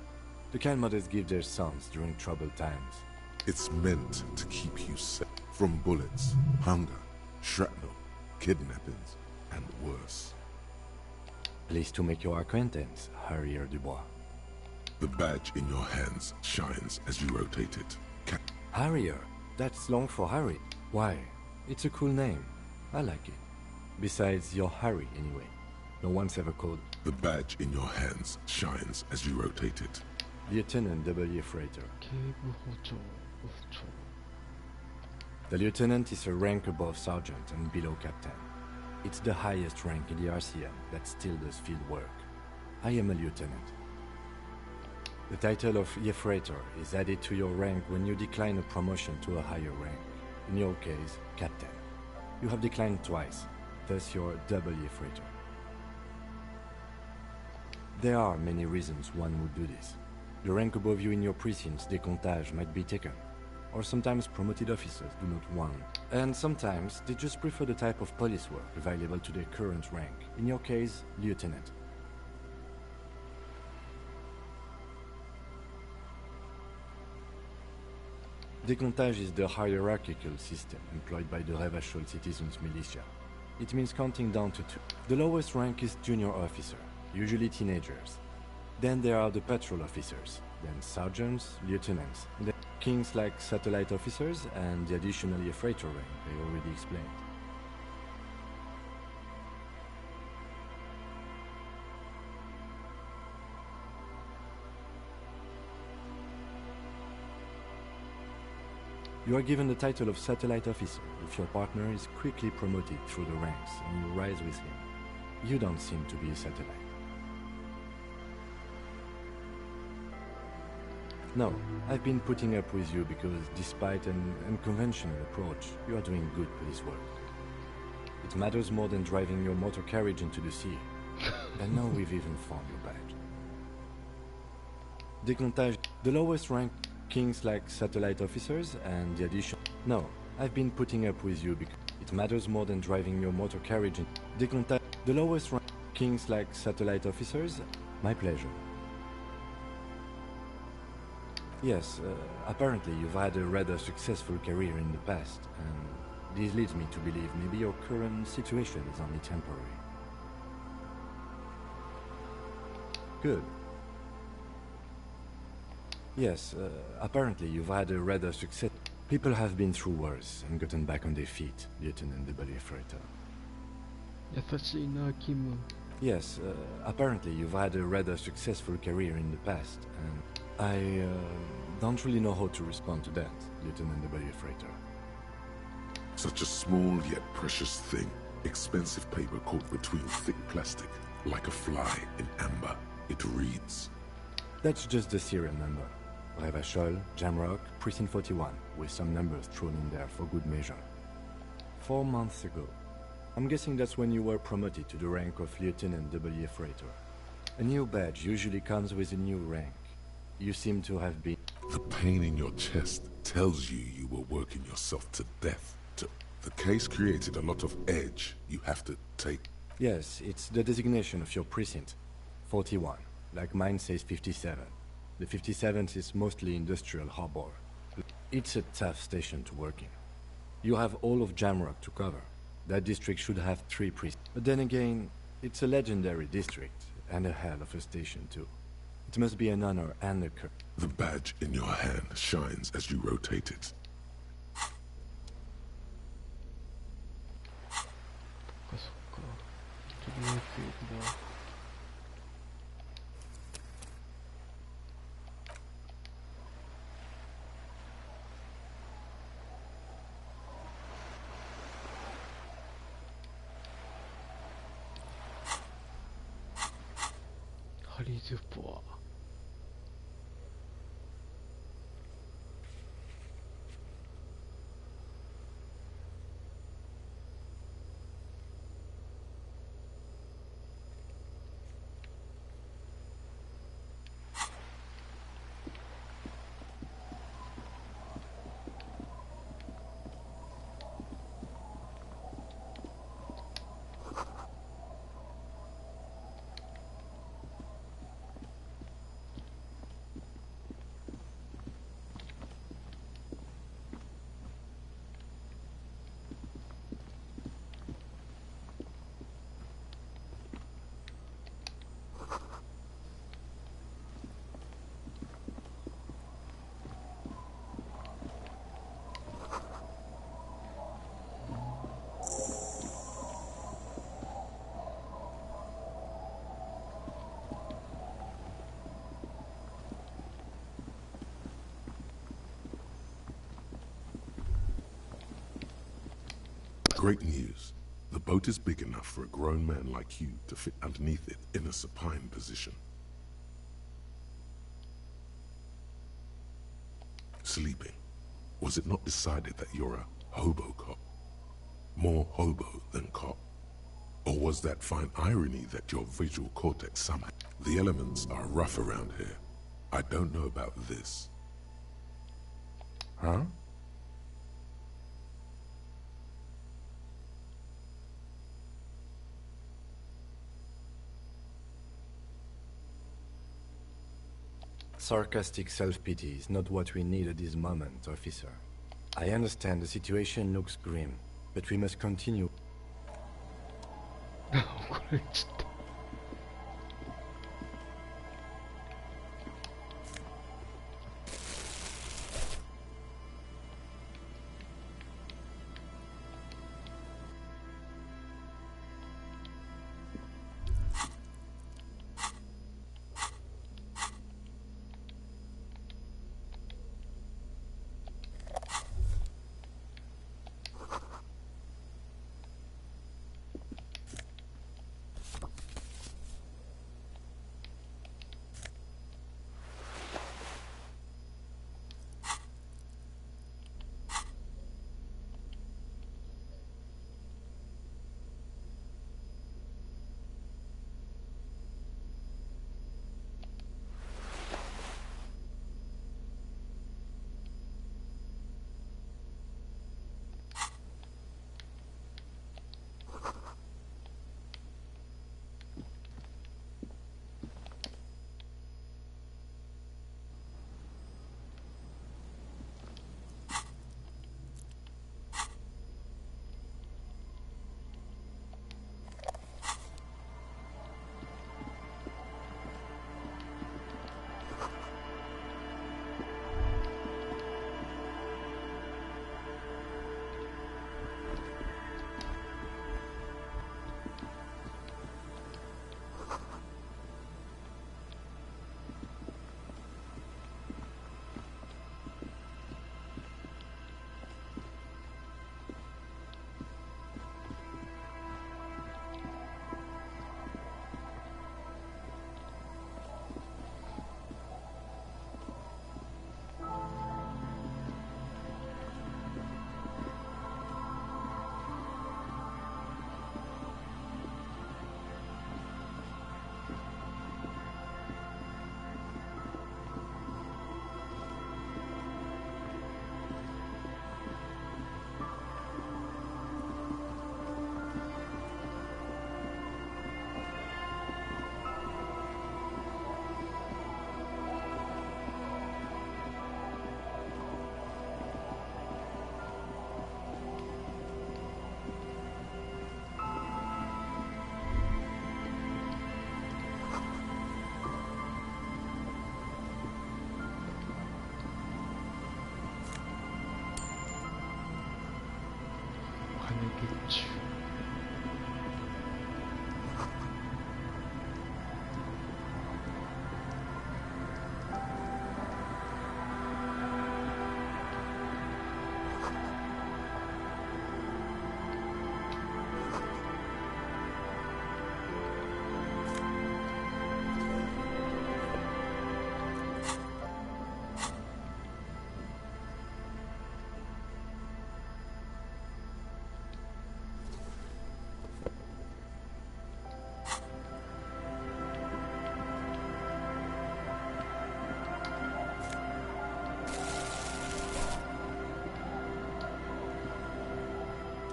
The kind mothers give their sons during troubled times. It's meant to keep you safe from bullets, hunger, shrapnel, kidnappings, and worse. Pleased to make your acquaintance, Harrier Dubois. The badge in your hands shines as you rotate it. Harrier. That's long for Harry. Why? It's a cool name. I like it. Besides, you're Harry anyway. No one's ever called... The badge in your hands shines as you rotate it. Lieutenant W. Freighter. The lieutenant is a rank above sergeant and below captain. It's the highest rank in the RCM that still does field work. I am a lieutenant. The title of Freighter is added to your rank when you decline a promotion to a higher rank. In your case, captain. You have declined twice, thus you're W. Freighter. There are many reasons one would do this. The rank above you in your precinct's décomptage might be taken, or sometimes promoted officers do not want, and sometimes they just prefer the type of police work available to their current rank, in your case, lieutenant. Décomptage is the hierarchical system employed by the Revachol citizens' militia. It means counting down to 2. The lowest rank is junior officer, usually teenagers. Then there are the patrol officers, then sergeants, lieutenants, then kings like satellite officers, and the additionally a freighter rank I already explained. You are given the title of satellite officer if your partner is quickly promoted through the ranks and you rise with him. You don't seem to be a satellite. No, I've been putting up with you because despite an unconventional approach, you are doing good police work. It matters more than driving your motor carriage into the sea. And now we've even found your badge. Décomptage, the lowest rank kings like satellite officers and the addition... No, I've been putting up with you because it matters more than driving your motor carriage in... Décomptage, the lowest rank kings like satellite officers... My pleasure. Yes, apparently you've had a rather successful career in the past, and this leads me to believe maybe your current situation is only temporary. Good. Yes, apparently you've had a rather success... People have been through worse and gotten back on their feet, Lieutenant W. Freighter. Yes, apparently you've had a rather successful career in the past, and I don't really know how to respond to that, Lieutenant W. Freighter. Such a small yet precious thing. Expensive paper caught between thick plastic, like a fly in amber. It reads... That's just the serial number. Revachol, Jamrock, Precinct 41, with some numbers thrown in there for good measure. 4 months ago. I'm guessing that's when you were promoted to the rank of Lieutenant W. Freighter. A new badge usually comes with a new rank. You seem to have been... The pain in your chest tells you you were working yourself to death. The case created a lot of edge you have to take. Yes, it's the designation of your precinct. 41, like mine says 57. The 57th is mostly industrial harbor. It's a tough station to work in. You have all of Jamrock to cover. That district should have 3 priests. But then again, it's a legendary district, and a hell of a station too. It must be an honor and a curse. The badge in your hand shines as you rotate it. 하리즈보아. Great news. The boat is big enough for a grown man like you to fit underneath it in a supine position. Sleeping. Was it not decided that you're a hobo cop? More hobo than cop? Or was that fine irony that your visual cortex somehow... The elements are rough around here. I don't know about this. Huh? Sarcastic self-pity is not what we need at this moment, officer. I understand the situation looks grim, but we must continue. 그래 진짜.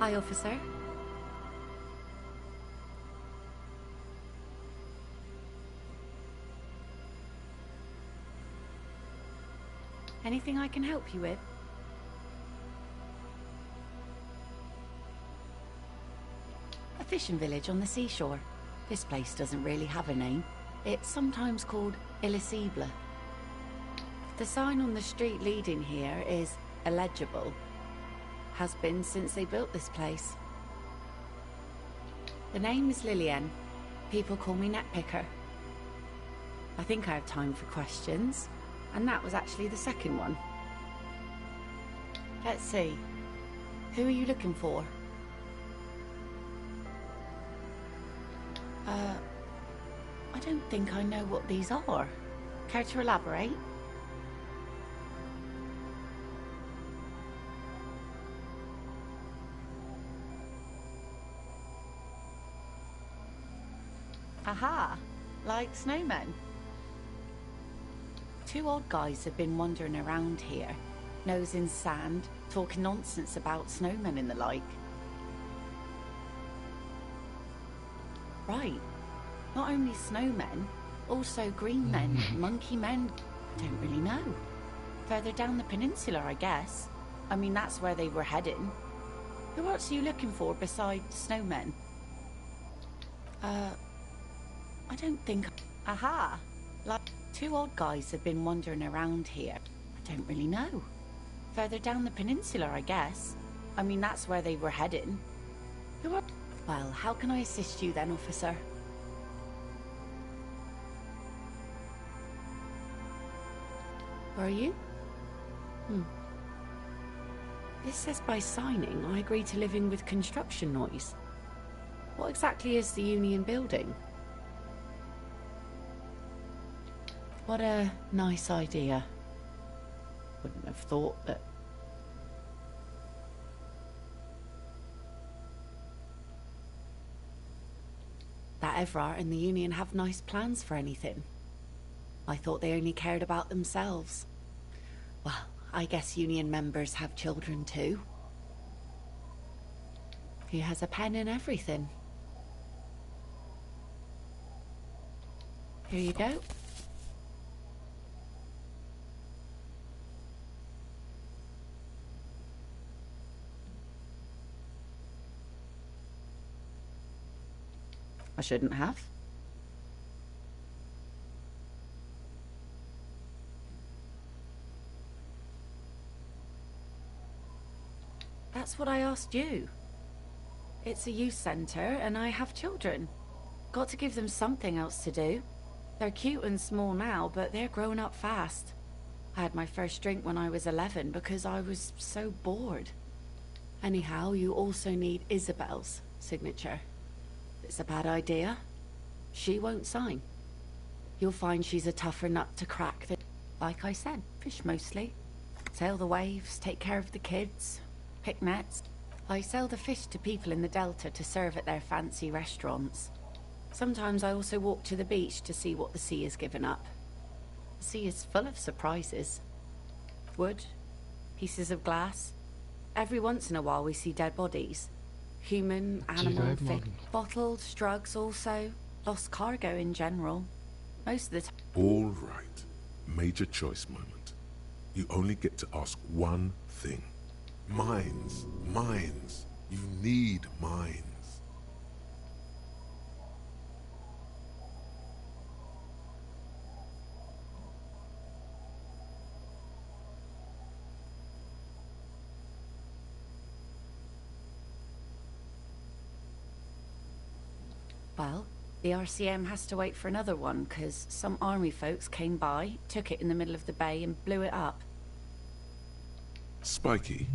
Hi, officer. Anything I can help you with? A fishing village on the seashore. This place doesn't really have a name. It's sometimes called Illisible. The sign on the street leading here is illegible. Has been since they built this place. The name is Lillian. People call me Netpicker. I think I have time for questions, and that was actually the second one. Let's see. Who are you looking for? I don't think I know what these are. Care to elaborate? Aha! Like snowmen. Two old guys have been wandering around here, nose in sand, talking nonsense about snowmen and the like. Right. Not only snowmen, also green men, monkey men. Don't really know. Further down the peninsula, I guess. I mean, that's where they were heading. Who else are you looking for besides snowmen? I don't think... Aha! Like, two old guys have been wandering around here. I don't really know. Further down the peninsula, I guess. I mean, that's where they were heading. Who are... Well, how can I assist you then, officer? Where are you? This says by signing, I agree to living with construction noise. What exactly is the Union building? What a nice idea. Wouldn't have thought that... that Evrart and the Union have nice plans for anything. I thought they only cared about themselves. Well, I guess Union members have children too. He has a pen and everything. Here you go. I shouldn't have. That's what I asked you. It's a youth centre and I have children. Got to give them something else to do. They're cute and small now, but they're growing up fast. I had my first drink when I was 11 because I was so bored. Anyhow, you also need Isabel's signature. It's a bad idea. She won't sign. You'll find she's a tougher nut to crack than, like I said, fish mostly. Sail the waves, take care of the kids, pick nets. I sell the fish to people in the Delta to serve at their fancy restaurants. Sometimes I also walk to the beach to see what the sea has given up. The sea is full of surprises. Wood, pieces of glass. Every once in a while we see dead bodies. Human, animal, fish, bottles, drugs also. Lost cargo in general. Most of the time. All right. Major choice moment. You only get to ask one thing. Mines. Mines. You need mines. Well, the RCM has to wait for another one, because some army folks came by, took it in the middle of the bay and blew it up. Spiky.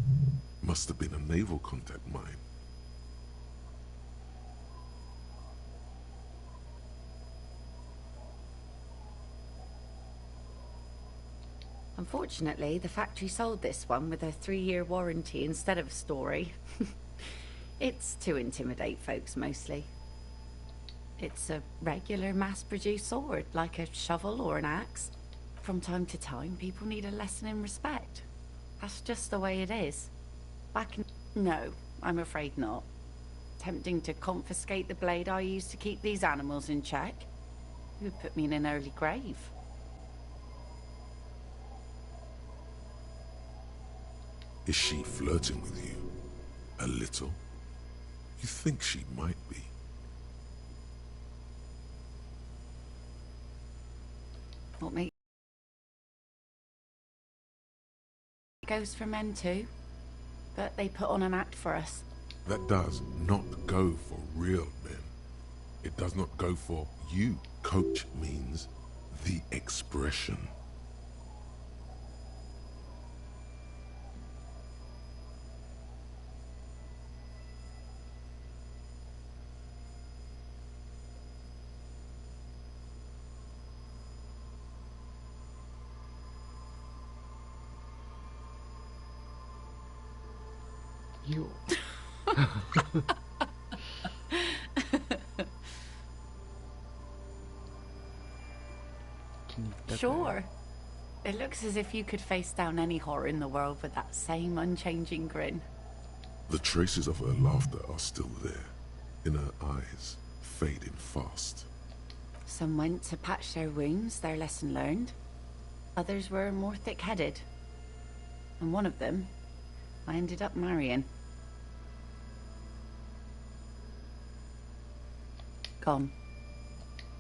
Must have been a naval contact mine. Unfortunately, the factory sold this one with a 3-year warranty instead of a story. It's to intimidate folks mostly. It's a regular mass-produced sword, like a shovel or an axe. From time to time, people need a lesson in respect. That's just the way it is. No, I'm afraid not. Tempting to confiscate the blade I used to keep these animals in check. It would put me in an early grave. Is she flirting with you? A little? You think she might be? What makes it goes for men too, but they put on an act for us. That does not go for real men. It does not go for you. Coach means the expression. You. Sure. It looks as if you could face down any horror in the world with that same unchanging grin. The traces of her laughter are still there, in her eyes, fading fast. Some went to patch their wounds, their lesson learned. Others were more thick-headed. And one of them, I ended up marrying. Gone.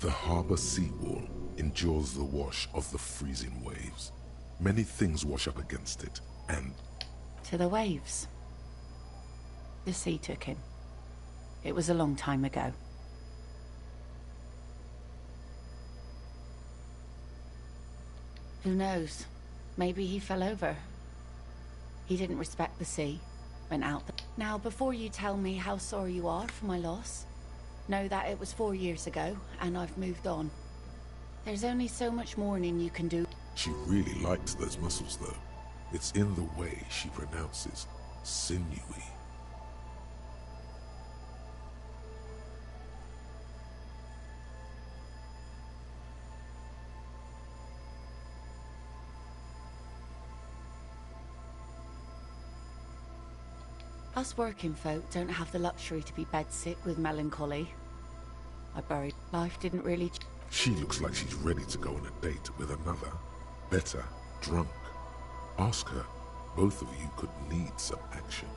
The harbor seawall endures the wash of the freezing waves. Many things wash up against it, and... To the waves. The sea took him. It was a long time ago. Who knows? Maybe he fell over. He didn't respect the sea. Went out. Now, before you tell me how sorry you are for my loss, know that it was 4 years ago, and I've moved on. There's only so much mourning you can do. She really likes those muscles, though. It's in the way she pronounces sinewy. Us working folk don't have the luxury to be bedsick with melancholy. I buried. Life didn't really... She looks like she's ready to go on a date with another. Better, drunk. Ask her. Both of you could need some action.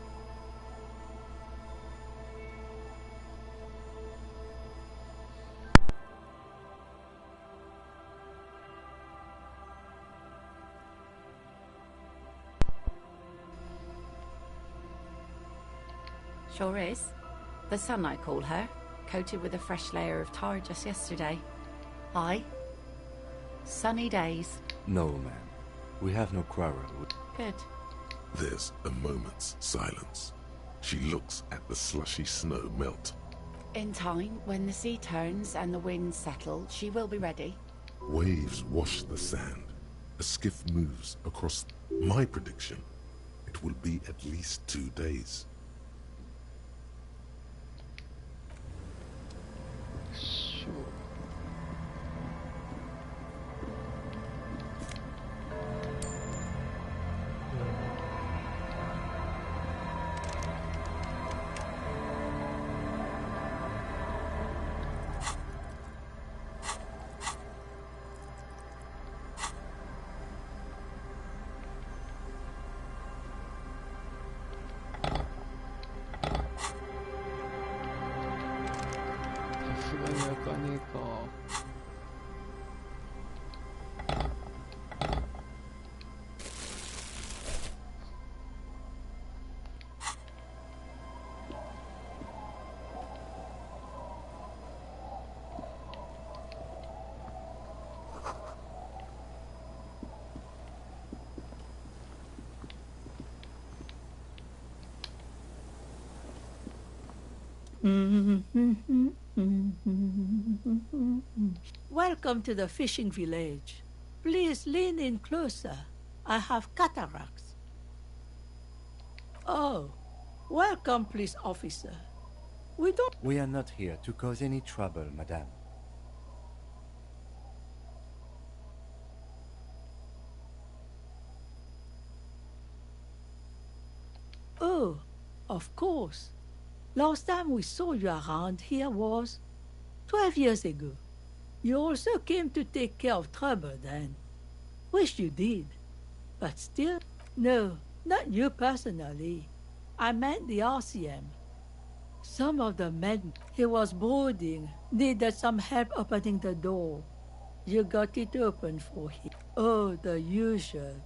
Sure is. The sun, I call her, coated with a fresh layer of tar just yesterday. Aye. Sunny days. No, ma'am. We have no quarrel. Good. There's a moment's silence. She looks at the slushy snow melt. In time, when the sea turns and the winds settle, she will be ready. Waves wash the sand. A skiff moves across. My prediction, it will be at least 2 days. Sure. Welcome to the fishing village. Please lean in closer. I have cataracts. Oh, welcome, police officer. We are not here to cause any trouble, madame. Oh, a of course. Last time we saw you around here was 12 years ago. You also came to take care of trouble then. Wish you did. But still, no, not you personally. I meant the RCM. Some of the men he was boarding needed some help opening the door. You got it open for him. Oh, the usual.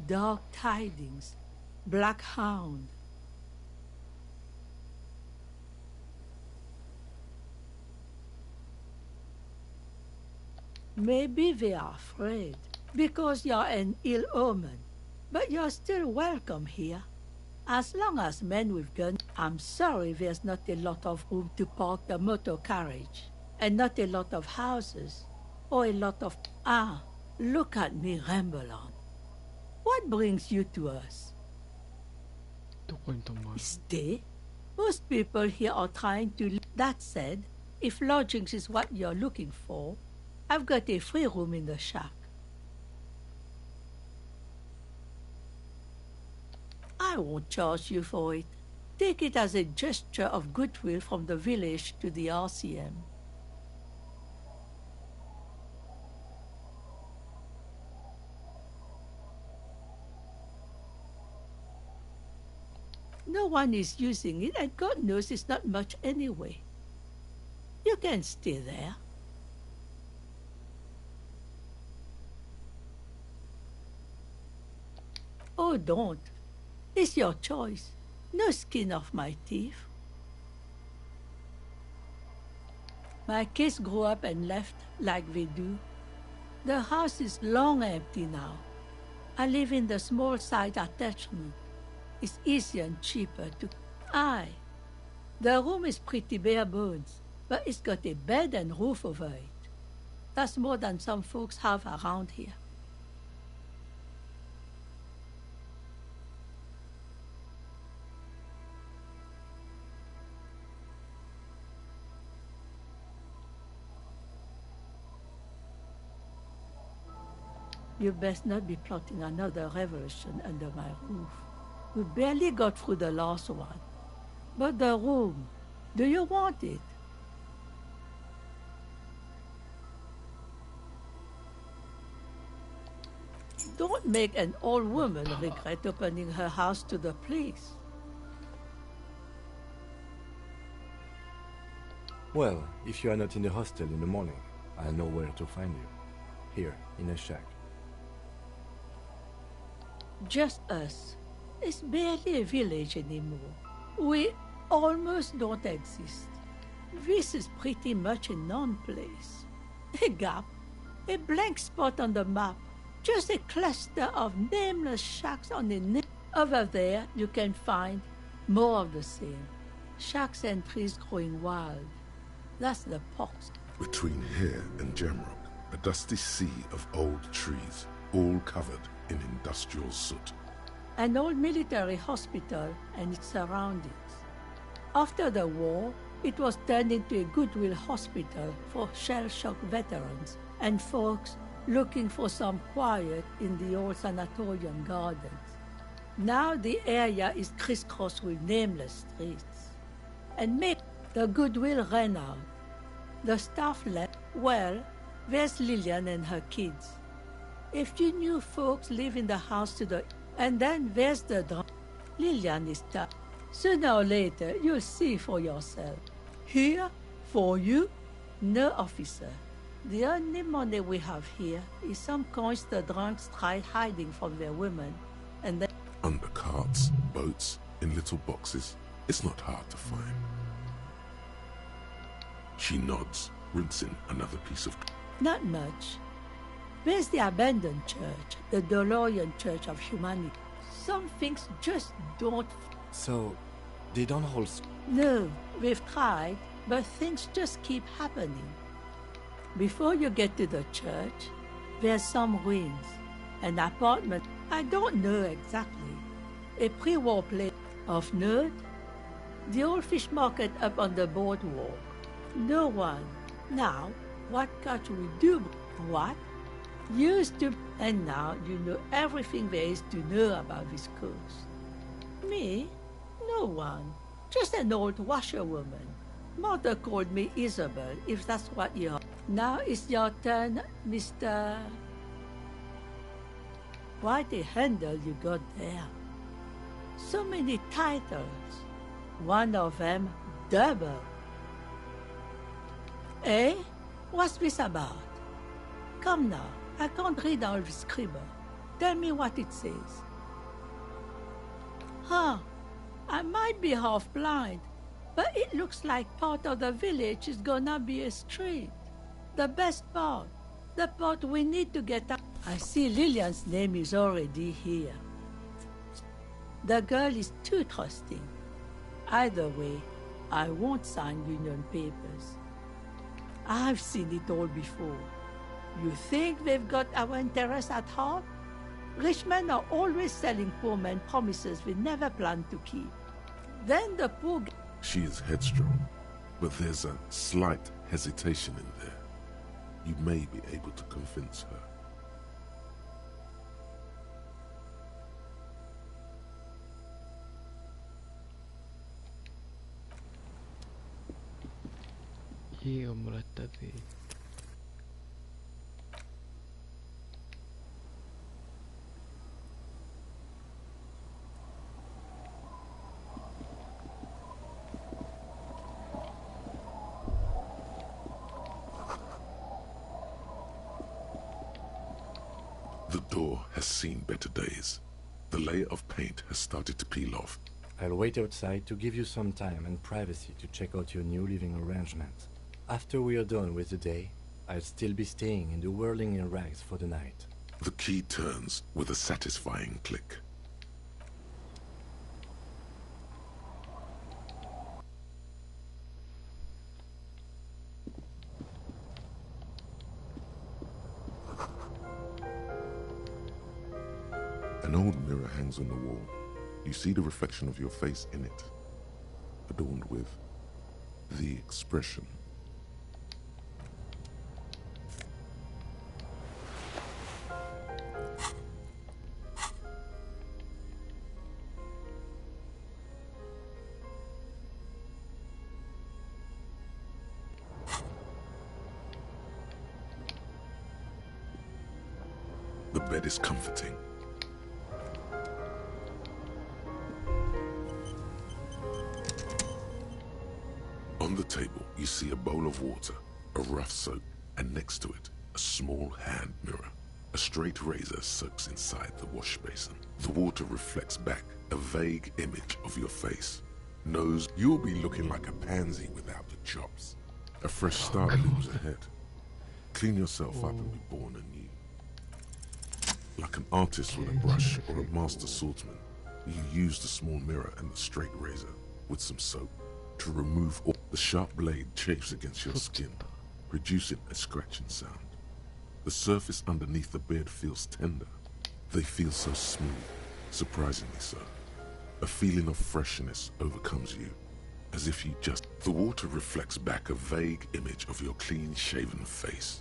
Dark tidings. Black Hound. Maybe they are afraid, because you're an ill omen. But you're still welcome here. As long as men with guns, I'm sorry there's not a lot of room to park the motor carriage, and not a lot of houses, or a lot of... Ah, look at me ramble on. What brings you to us? Stay? Most people here are trying to... That said, if lodgings is what you're looking for, I've got a free room in the shack. I won't charge you for it. Take it as a gesture of goodwill from the village to the RCM. No one is using it, and God knows it's not much anyway. You can stay there. Oh, don't. It's your choice. No skin off my teeth. My kids grew up and left like they do. The house is long empty now. I live in the small side attachment. It's easier and cheaper to... Aye. The room is pretty bare bones, but it's got a bed and roof over it. That's more than some folks have around here. You best not be plotting another revolution under my roof. We barely got through the last one. But the room, do you want it? Don't make an old woman regret opening her house to the police. Well, if you are not in the hostel in the morning, I'll know where to find you. Here, in a shack. Just us. It's barely a village anymore. We almost don't exist. This is pretty much a non-place. A gap. A blank spot on the map. Just a cluster of nameless shacks on the Over there, you can find more of the same. Shacks and trees growing wild. That's the pox. Between here and Jamrock, a dusty sea of old trees, all covered in industrial soot. An old military hospital and its surroundings. After the war, it was turned into a goodwill hospital for shell-shock veterans and folks looking for some quiet in the old sanatorium gardens. Now the area is crisscrossed with nameless streets. And maybe the goodwill ran out. The staff left. Well, there's Lillian and her kids. A few new folks live in the house to the... And then there's the Lillian is tough. Sooner or later, you'll see for yourself. Here? For you? No, officer. The only money we have here is some coins the drunks tried hiding from their women, and then... Under carts, boats, in little boxes. It's not hard to find. She nods, rinsing another piece of... Not much. There's the abandoned church, the DeLorean Church of Humanity. Some things just don't... So, they don't hold... No, we've tried, but things just keep happening. Before you get to the church, there's some ruins. An apartment, I don't know exactly. A pre-war place of note. The old fish market up on the boardwalk. No one. Now, what can't we do? What? Used to, and now you know everything there is to know about this coast. Me? No one. Just an old washerwoman. Mother called me Isabel, if that's what you are. Now it's your turn, Mr. Quite a handle you got there. So many titles. One of them double. Eh? What's this about? Come now, I can't read all the scribble. Tell me what it says. Huh, I might be half blind, but it looks like part of the village is gonna be a street. The best part, the part we need to get up. I see Lillian's name is already here. The girl is too trusting. Either way, I won't sign union papers. I've seen it all before. You think they've got our interests at heart? Rich men are always selling poor men promises they never plan to keep. Then the poor... She is headstrong, but there's a slight hesitation in there. You may be able to convince her.家をもらったぜ。The door has seen better days. The layer of paint has started to peel off. I'll wait outside to give you some time and privacy to check out your new living arrangement. After we are done with the day, I'll still be staying in the whirling in rags for the night. The key turns with a satisfying click. An old mirror hangs on the wall. You see the reflection of your face in it, adorned with the expression. The bed is comforting. On the table, you see a bowl of water, a rough soap, and next to it, a small hand mirror. A straight razor soaks inside the wash basin. The water reflects back a vague image of your face. Nose, you'll be looking like a pansy without the chops. A fresh start looms ahead. Clean yourself up and be born anew. Like an artist with a brush or a master swordsman, you use the small mirror and the straight razor with some soap to remove all. The sharp blade chafes against your skin, producing a scratching sound. The surface underneath the beard feels tender. They feel so smooth, surprisingly so. A feeling of freshness overcomes you, as if you just... The water reflects back a vague image of your clean-shaven face.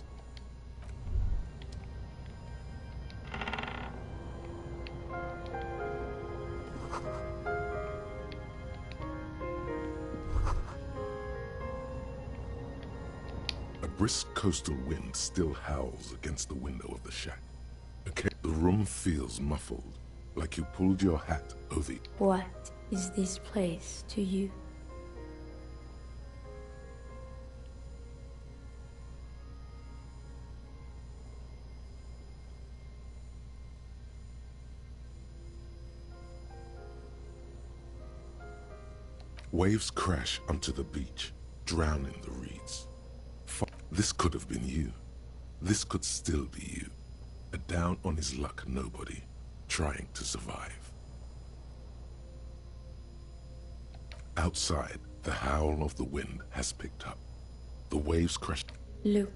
A brisk coastal wind still howls against the window of the shack. Okay, the room feels muffled, like you pulled your hat over. What is this place to you? Waves crash onto the beach, drowning the reeds. This could have been you. This could still be you. A down on his luck nobody, trying to survive. Outside, the howl of the wind has picked up. The waves crash. Look.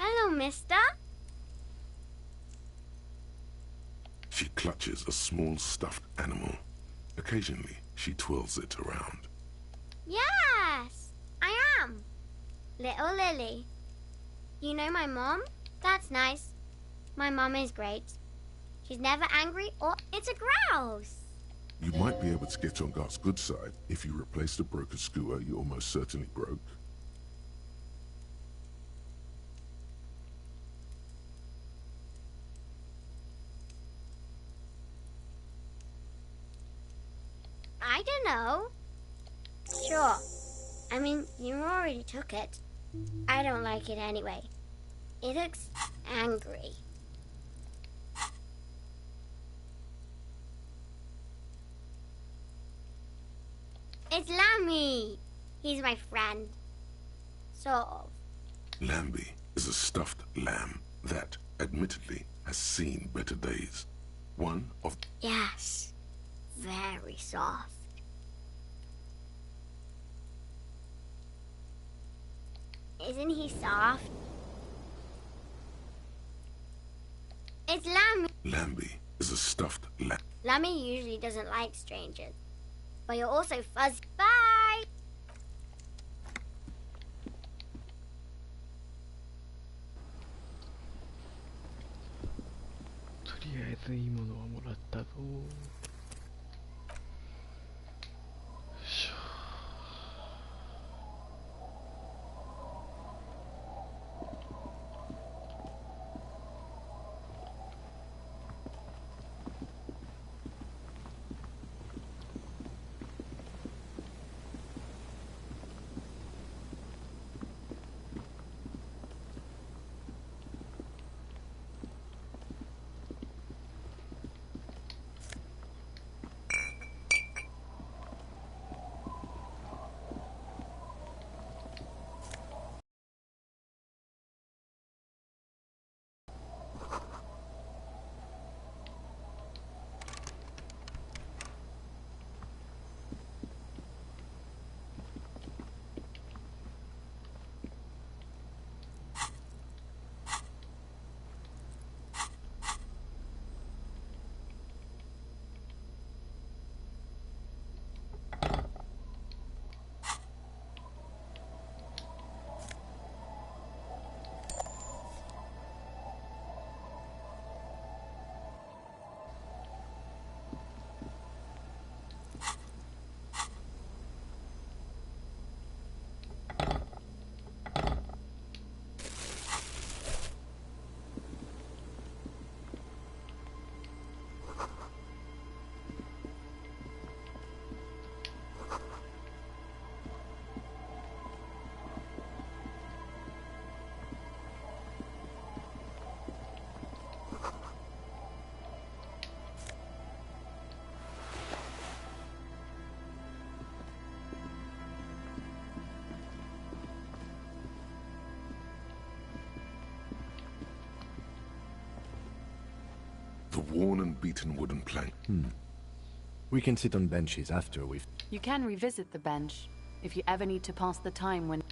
Hello, mister. She clutches a small stuffed animal. Occasionally, she twirls it around. Yes, I am. Little Lily. You know my mom? That's nice. My mom is great. She's never angry or it's a grouse. You might be able to get on Gart's good side if you replace the broken skewer you almost certainly broke. I don't know. Sure. I mean, you already took it. I don't like it anyway. It looks angry. It's Lammy. He's my friend. Sort of. Lambie is a stuffed lamb that, admittedly, has seen better days. One of... Yes. Very soft. Isn't he soft? It's Lammy. Lambie is a stuffed lamb. Lammy usually doesn't like strangers. But you're also fuzzy. Bye! The worn and beaten wooden plank. We can sit on benches after we've... You can revisit the bench if you ever need to pass the time when...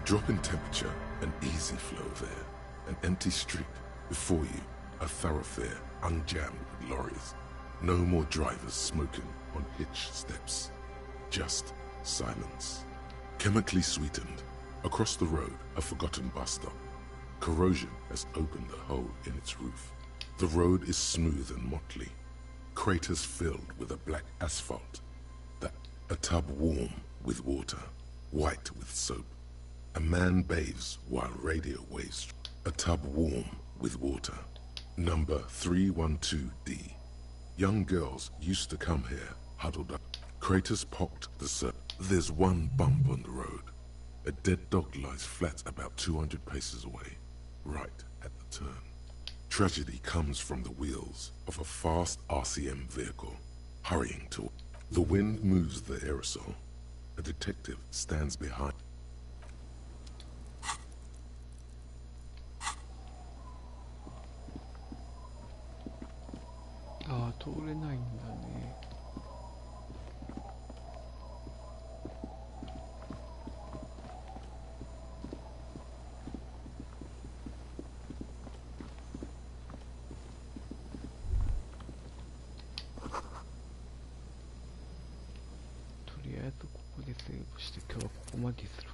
drop in temperature, an easy flow there. An empty street. Before you, a thoroughfare unjammed with lorries. No more drivers smoking on hitch steps. Just silence. Chemically sweetened. Across the road, a forgotten bus stop. Corrosion has opened a hole in its roof. The road is smooth and motley. Craters filled with a black asphalt. A tub warm with water, white with soap. A man bathes while radio waves. A tub warm with water. Number 312D. Young girls used to come here, huddled up. Craters pocked the surf. There's one bump on the road. A dead dog lies flat about 200 paces away, right at the turn. Tragedy comes from the wheels of a fast RCM vehicle, hurrying to. The wind moves the aerosol. A detective stands behind. Ah, 通れないんだね。とりあえずここでセーブして今日はここまでにする。